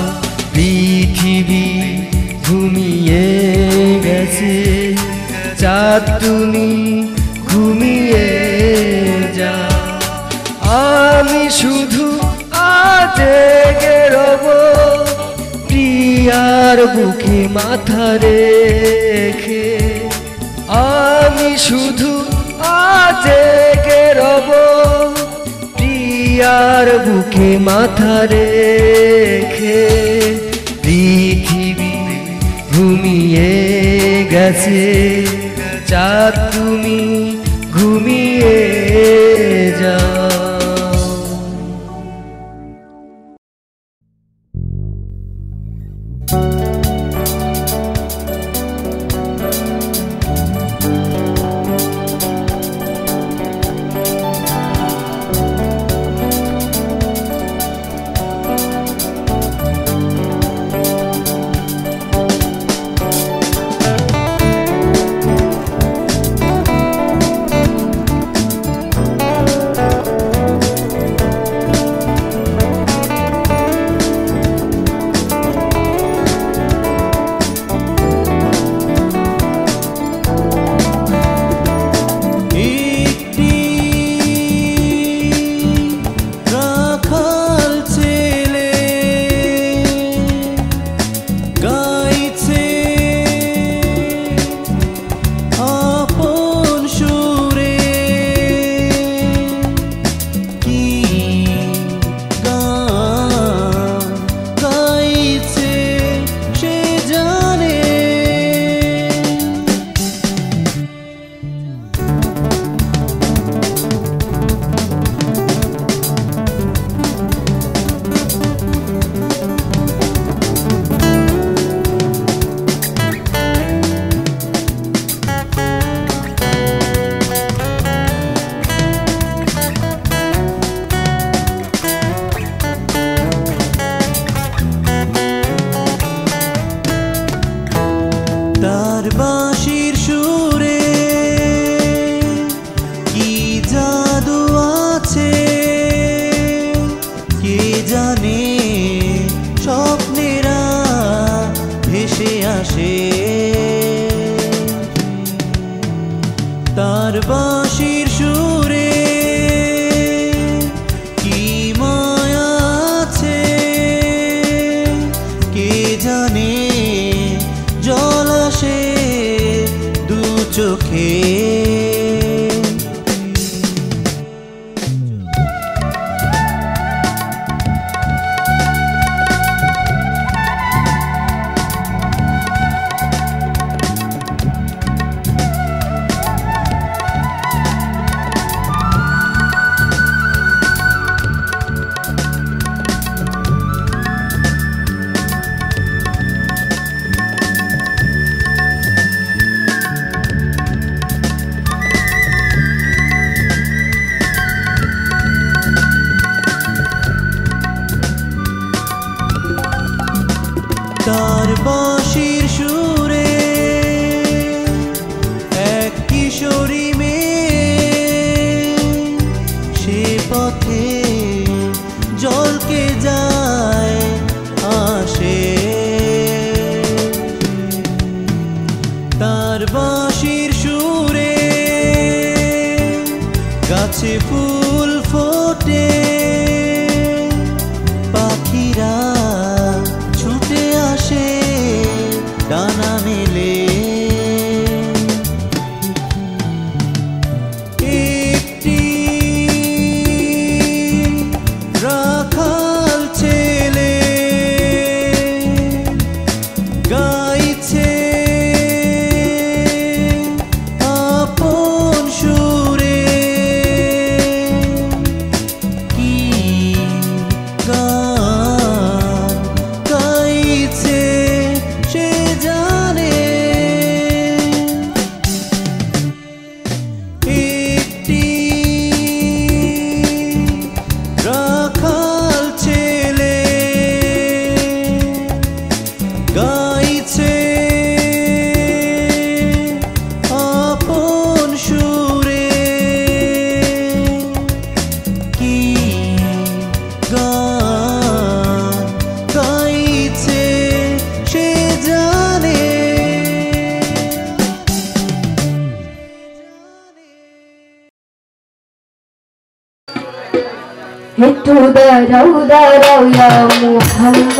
পৃথিবী ঘুমিয়ে গেছে চাঁদ তুমি ঘুমিয়ে যাও আমি শুধু আজ জেগে রব প্রিয়ার বুকে মাথা রেখে আমি শুধু আজ জেগে রব প্রিয়ার বুকে মাথা রেখে পৃথিবী ঘুমিয়ে গেছে চাঁদ তুমি ঘুমিয়ে যাও তার বাঁশির সুরে কি মায়া চোখে তার বাঁশির সুরে এক কিশোরী মেয়ে সে পথে জলকে যায় আসে তার বাঁশির সুরে গাছে ফুল ফোটে পাখিরা ছুটে আসে ডানা মেলে একটি রাখাল ছেলে গাইছে আপন সুরে কি গান গাইছে সে জানে একটি রাখাল ছেলে গাইছে আপন সুরে কি গান গাইছে সে জানে একটু দাঁড়াও দাঁড়াও ইয়া মুহাম্মদ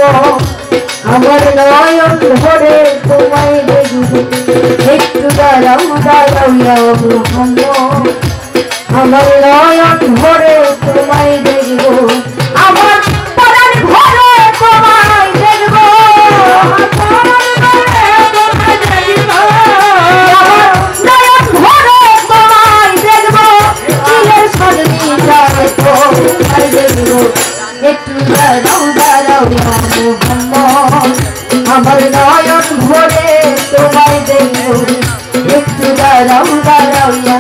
আমার নয়ন ধরে তোমায় দেখব একটু দাঁড়াও দাঁড়াও ইয়া মুহাম্মদ আমার নয়ন ধরে তোমায় দেখব আমার পরাণ ভরে তোমায় দেখব আমার নয়ন ভরে তোমায় দেখব দিলের সজনী যায় তোমায় দেখব একটু দাঁড়াও দাঁড়াও ইয়া মুহাম্মদ আমার নয়ন ভরে তোমায় দেখব একটু দাঁড়াও দাঁড়াও ইয়া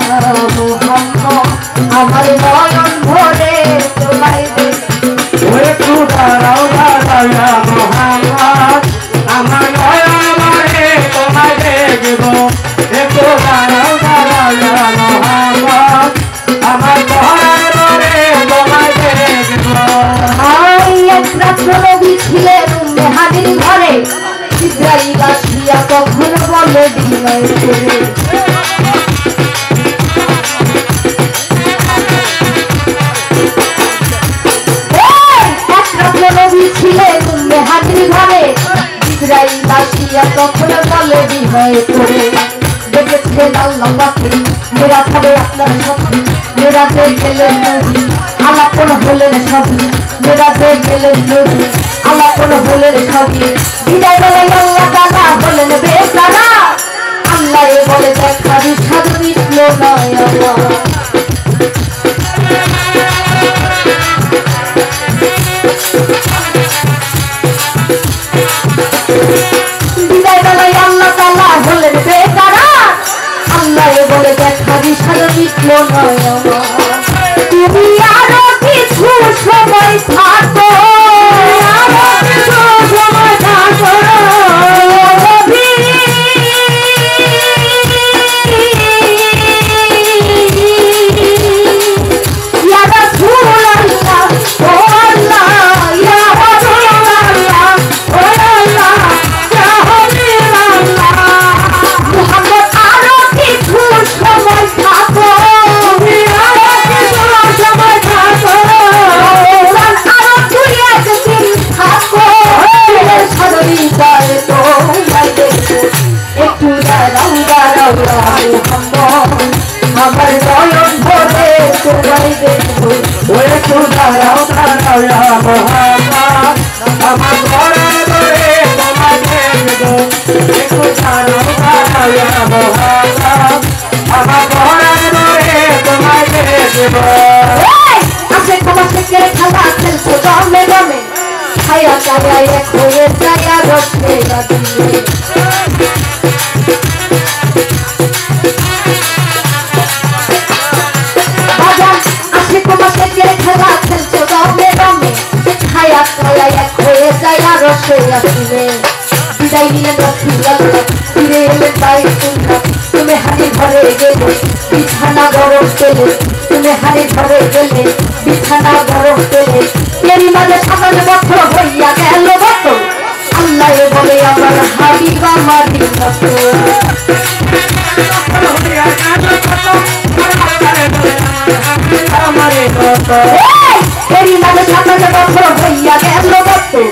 মুহাম্মদ আমার নয়ন ভরে তোমায় দেখব একটু দাঁড়াও দাঁড়াও ইয়া মুহাম্মদ আমার নয়ন ভরে তোমায় দেখব একটু দাঁড়াও দাঁড়াও ইয়া মুহাম্মদ আমার নয়ন ভরে তোমায় দেখব এক রাত্র নবী ছিলেন মেহাদির ঘরে জিবরাইল আসিয়া তখন বলে বিনয় করে এক রাত্র নবী ছিলেন মেহাদির ঘরে জিবরাইল আসিয়া তখন বলে বিনয় করে দেখেছিলেন আল্লাহ পাকে মেরা খাবে আপনার সখী মেরাতে গেলেন নবী আলাপন হলেন সখী মেরাতে গেলেন নবী আলাপন হলেন সখী বিদায় বেলায় আল্লাহ তাআলা বলেন বেচারা আল্লাহ বলে দেখা সাধু মিটল নয় আমার বিদায় বেলায় আল্লাহ তাআলা বলেন বেচারা আল্লাহ বলে দেখা সাধু মিটল নয় আমার তুমি আরো কিছু সময় থাকো আরো কিছু সময় থাকো বাজিলে বাজান আসে তোমার শেখের খেলা খেলছো রমে রমে খায়া খায়া এক হয়ে যায় আর রসে আসিলে বিদায় নিলেন রসুল্লাহ ফিরে এলেন বাইতুল্লাহ তুমি হানি ঘরে গেলে বিছানা গরম পেলে তুমি হানি ঘরে গেলে বিছানা গরম পেলে এরই মাঝে 57 বছর হইয়া গেল বছর আল্লাহ বলে আমার হাবিব আমার মতো এরই মাঝে 57 বছর হইয়া গেল বছর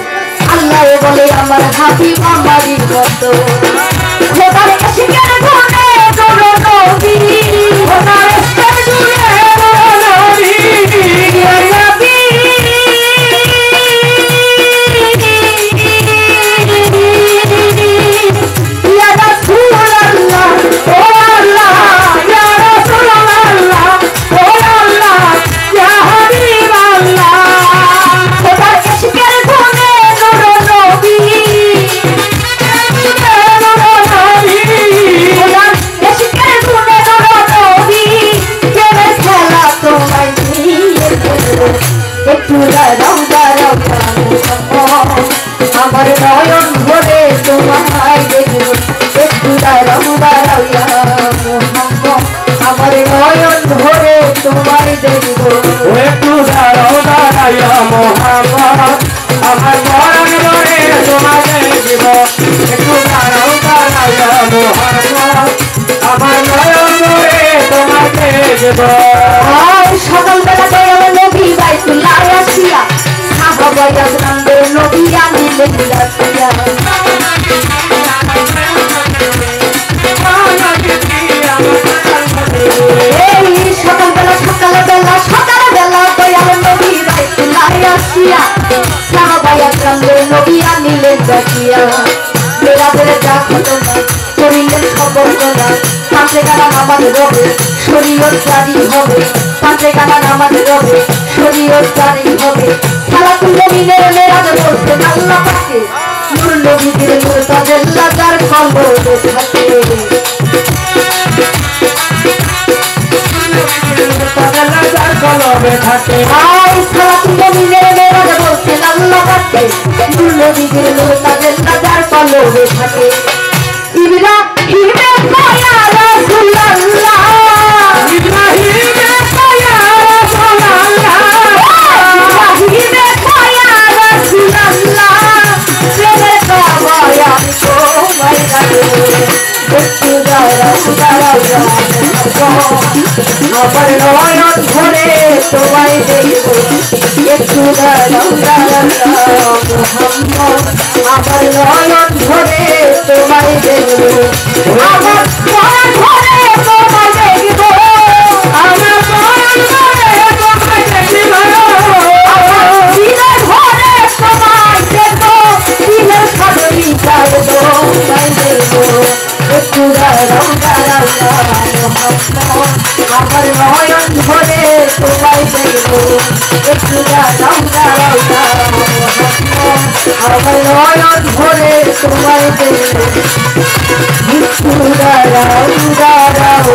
আল্লাহ বলে আমার হাবিব আমার মতো খোদার শিকার গুণে করো নবী খোদার শিকার গুণে করো নবী ইয়া নবী ইয়া রাসূলুল্লাহ ও আল্লাহ ইয়া রাসূলুল্লাহ ও আল্লাহ ইয়া হাবিবাল্লাহ খোদার শিকার গুণে করো নবী একটু দাঁড়াও দাঁড়াও আমার নয়ন ভরে তোমায় দেখব একটু দাঁড়াও দাঁড়াও আমার নয়ন ভরে তোমায় দেখব একটু দাঁড়াও দাঁড়াইয়া মোহাম্মদ আমার নয়ন ভরে তোমায় দেখব একটু দাঁড়াও দাঁড়াইয়া মোহাম্মদ আমার নয়ন ভরে তোমায় দেখব সকালবেলা দয়াল নবী বাইতুল্লাহ আসিয়া সাহাবা ইয়াজরানদের নবী আনিলেন রাখিয়া এই সকালবেলা দয়াল নবী বাইতুল্লাহ আসিয়া সাহাবা ইয়াজরানদের নবী আনিলেন রাখিয়া বেরাদের যা ঘটনা করিলেন খবর করা পাঁচে গানা নামাজ রবে শরীয়ত জারি হবে পাঁচে গানা নামাজ রবে শরীয়ত জারি হবে সালাতুল মুমিনের মেরাজ বলছেন আল্লাহ পাকে নূর নবীদের নূর তাজাল্লা যার খবর থাকে আয় সালাতুল মুমিনের মেরাজ বলছেন আল্লাহ পাকে নূর নবীদের নূর তাজাল্লা যার কলবে থাকে ইব্রাহিমে পায়া রাসূলুল্লাহ ইব্রাহিমে পায়া রাসূলুল্লাহ ইব্রাহিমে পায়া রাসূলুল্লাহ প্রেমে পায়া তোমায় ডাকে একটু দাঁড়াও দাঁড়াও আমার নয়ন ভরে তোমায় দেখব একটু দাঁড়াও দাঁড়াও মোহাম্মদ আমার নয়ন ভরে তোমায় দেখব আমার নয়ন ভরে তোমায় দেখব আমার নয়ন ভরে তোমায় দেখব আমার দিনের ভরে তোমায় দেখব দিনের সাধনী চাইব তোমায় দেখব একটু দাঁড়াও দাঁড়াও মোহাম্মদ আমার নয়ন ভরে তোমায় দেখব একটু দাঁড়াও দাঁড়াও মোহাম্মদ আমার নয়ন ভরে তোমায় দেখব একটু দাঁড়াও দাঁড়াও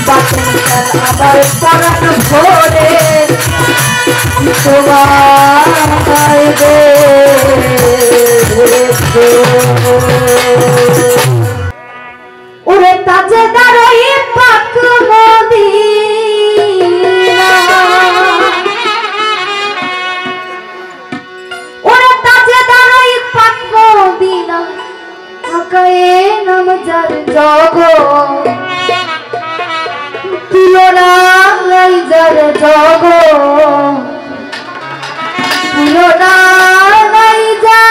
বাঁচাল আবার পরাণ ভরে তোমায় ওরে তাজেদার ওই পাক মদিনা ওরে তাজেদার ওই পাক মদিনা আকায়ে নাম যার জগৎ তুলনা নাই যার জগৎ তুলনা নাই যা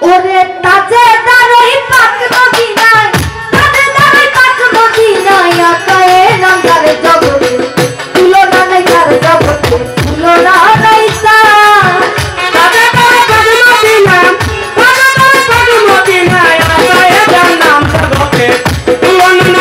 ওরে তাজেদার ওই পাক মদিনায় তাজেদার ওই পাক মদিনায় আকায়ে নাম যার জগৎ তুলনা নাই যার জগৎ তুলনা নাই যা তাজেদার ওই পাক মদিনায় তাজেদার ওই পাক মদিনায় আকায়ে যার নাম জগতে তুলনা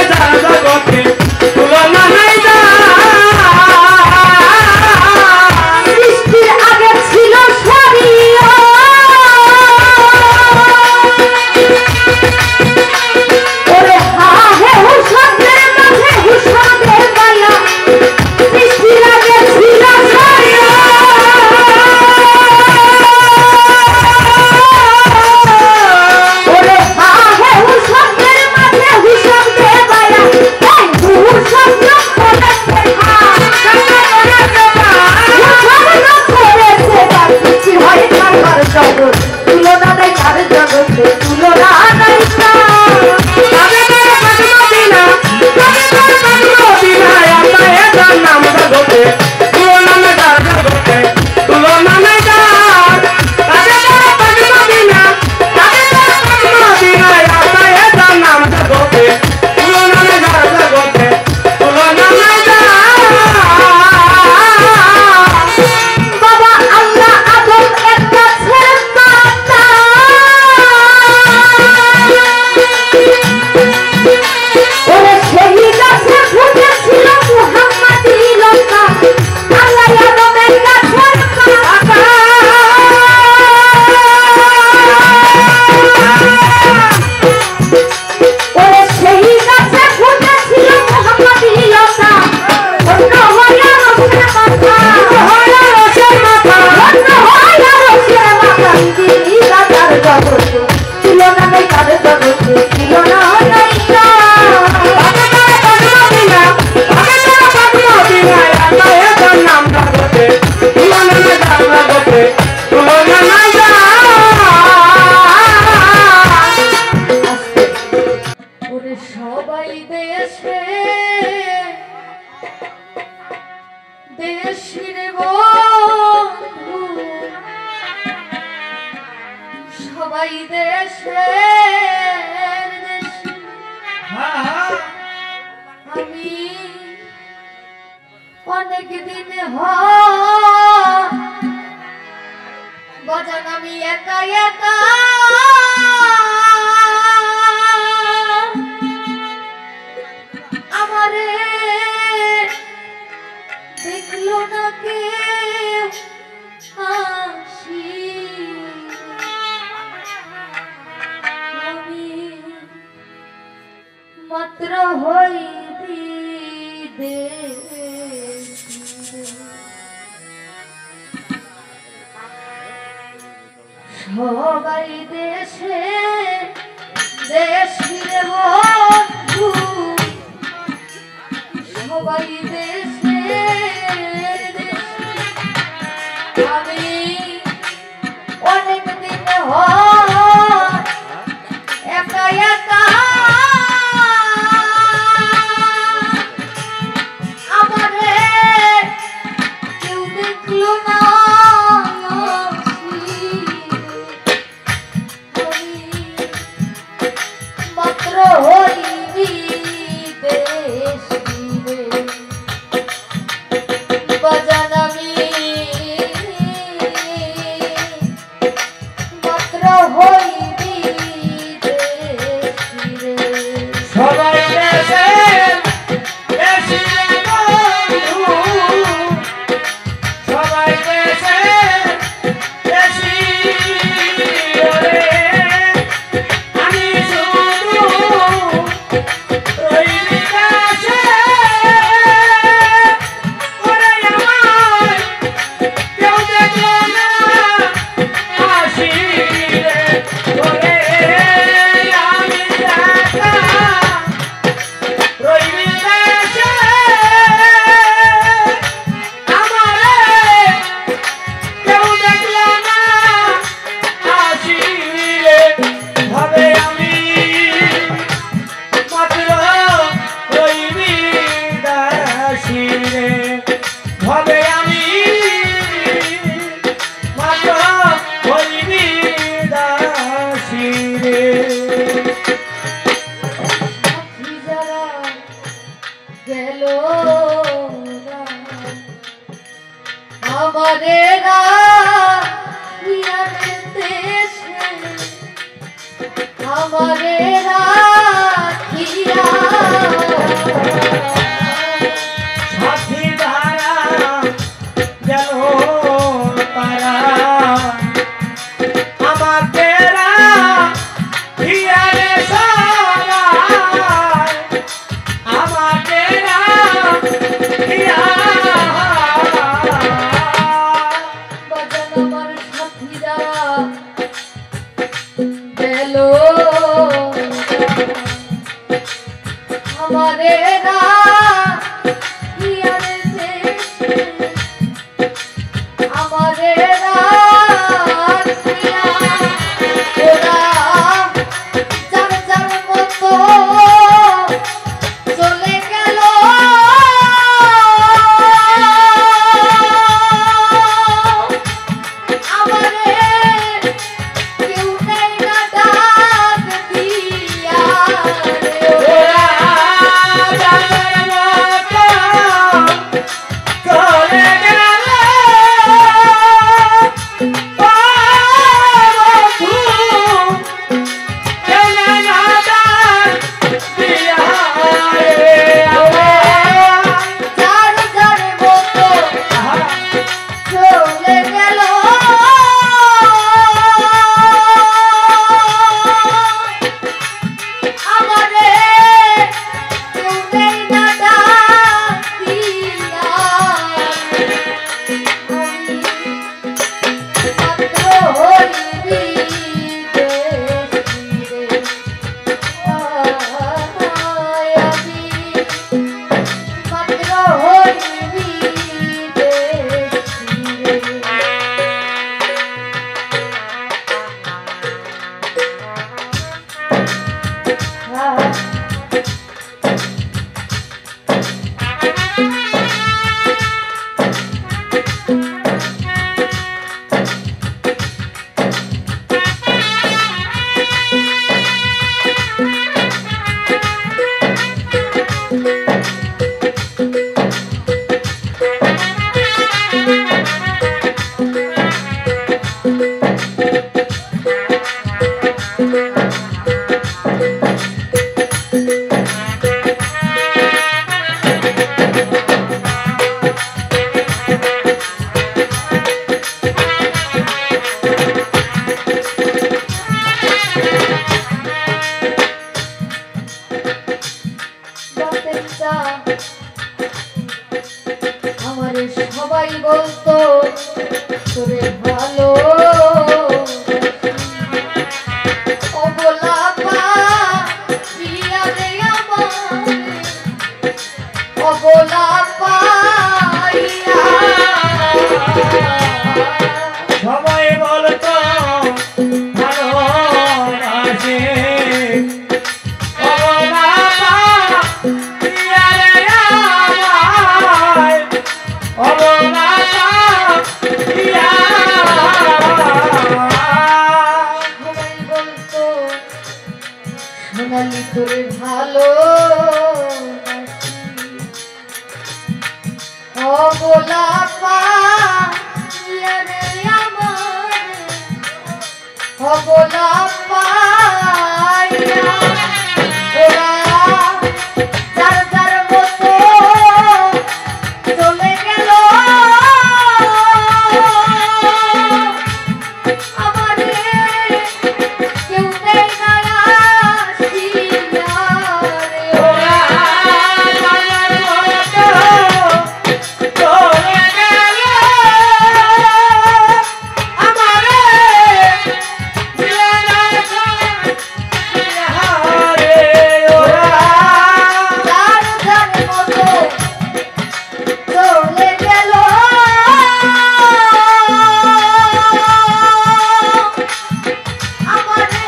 অনেক দিন বাজান আমি একা একা আমারে দেখলো না কেউ হাসি আমি মাত্র হই সবাই দেশে দেশ ফিরে বন্ধু সবাই দেশে আমি অনেক দিন একা একা আমারে কেউ দেখলো না মাত্র হইবি দেশ বাজান আমি মাত্র হইবি দেশ সবাই দেশে দেশে বন্ধু সবাই দেশে দেশি রে আমি শুধু ওই বিকাশে ওরে আমার কেউ দেখলো না হাসি রে ওরে আমি একা ওই বিকাশে আমারে কেউ দেখলো না হাসি রে ভাবে আমি মাত্র ওই বিদাসী রে ভাবে আমি মাত্র ওই বিদাসী রে যারা গেল আমাদের দেশে আমাদের সাথী ধারা যেন তারা আমাদের হিয়ারে সবাই আমাদের হিয়া বাজান আমার সাথীরা গেল আমাদের আমাদের ওরা যার যার মতো চলে গেল আমারে কেউ নেই না ডাক দিয়া ওরা বাচ্চা আমারে সবাই বলতো তোরে ভালো অবলা পাইয়া রে আমারে অবলা পাইয়া সবাই বলতো ভালোবাসে সোনালি তোরে ভালো অবলা পাইয়া রে আমারে অবলা পাইয়া ওরা যার যার মতো চলে গেল আমারে কেউ নেই না আসিয়া রে ওরা যার মতো চলে গেল আমারে দিলে না হারে ওরা যার যার মতো চলে গেল আমারে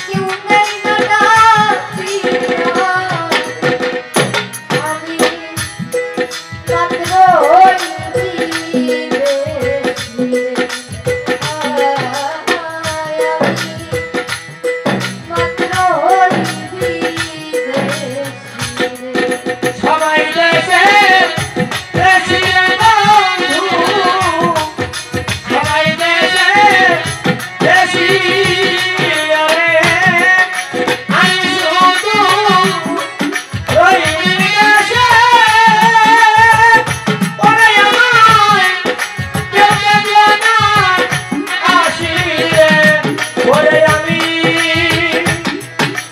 কেউ নেই না ডাকিয়া আমি মাত্র সবাই দেশে দেশি বন্ধু সবাই দেশে দেশি রে আমি শুধু ওই দেশে ওরে আমায় কেউ দেখলো না আসি রে ওরে আমি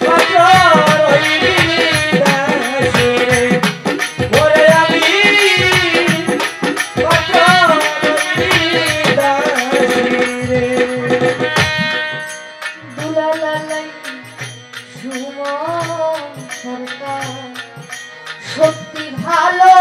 মাত্র ওই দেশে ওরে আমি মাত্র দুলালাই সুমন সরকার সত্যি ভালো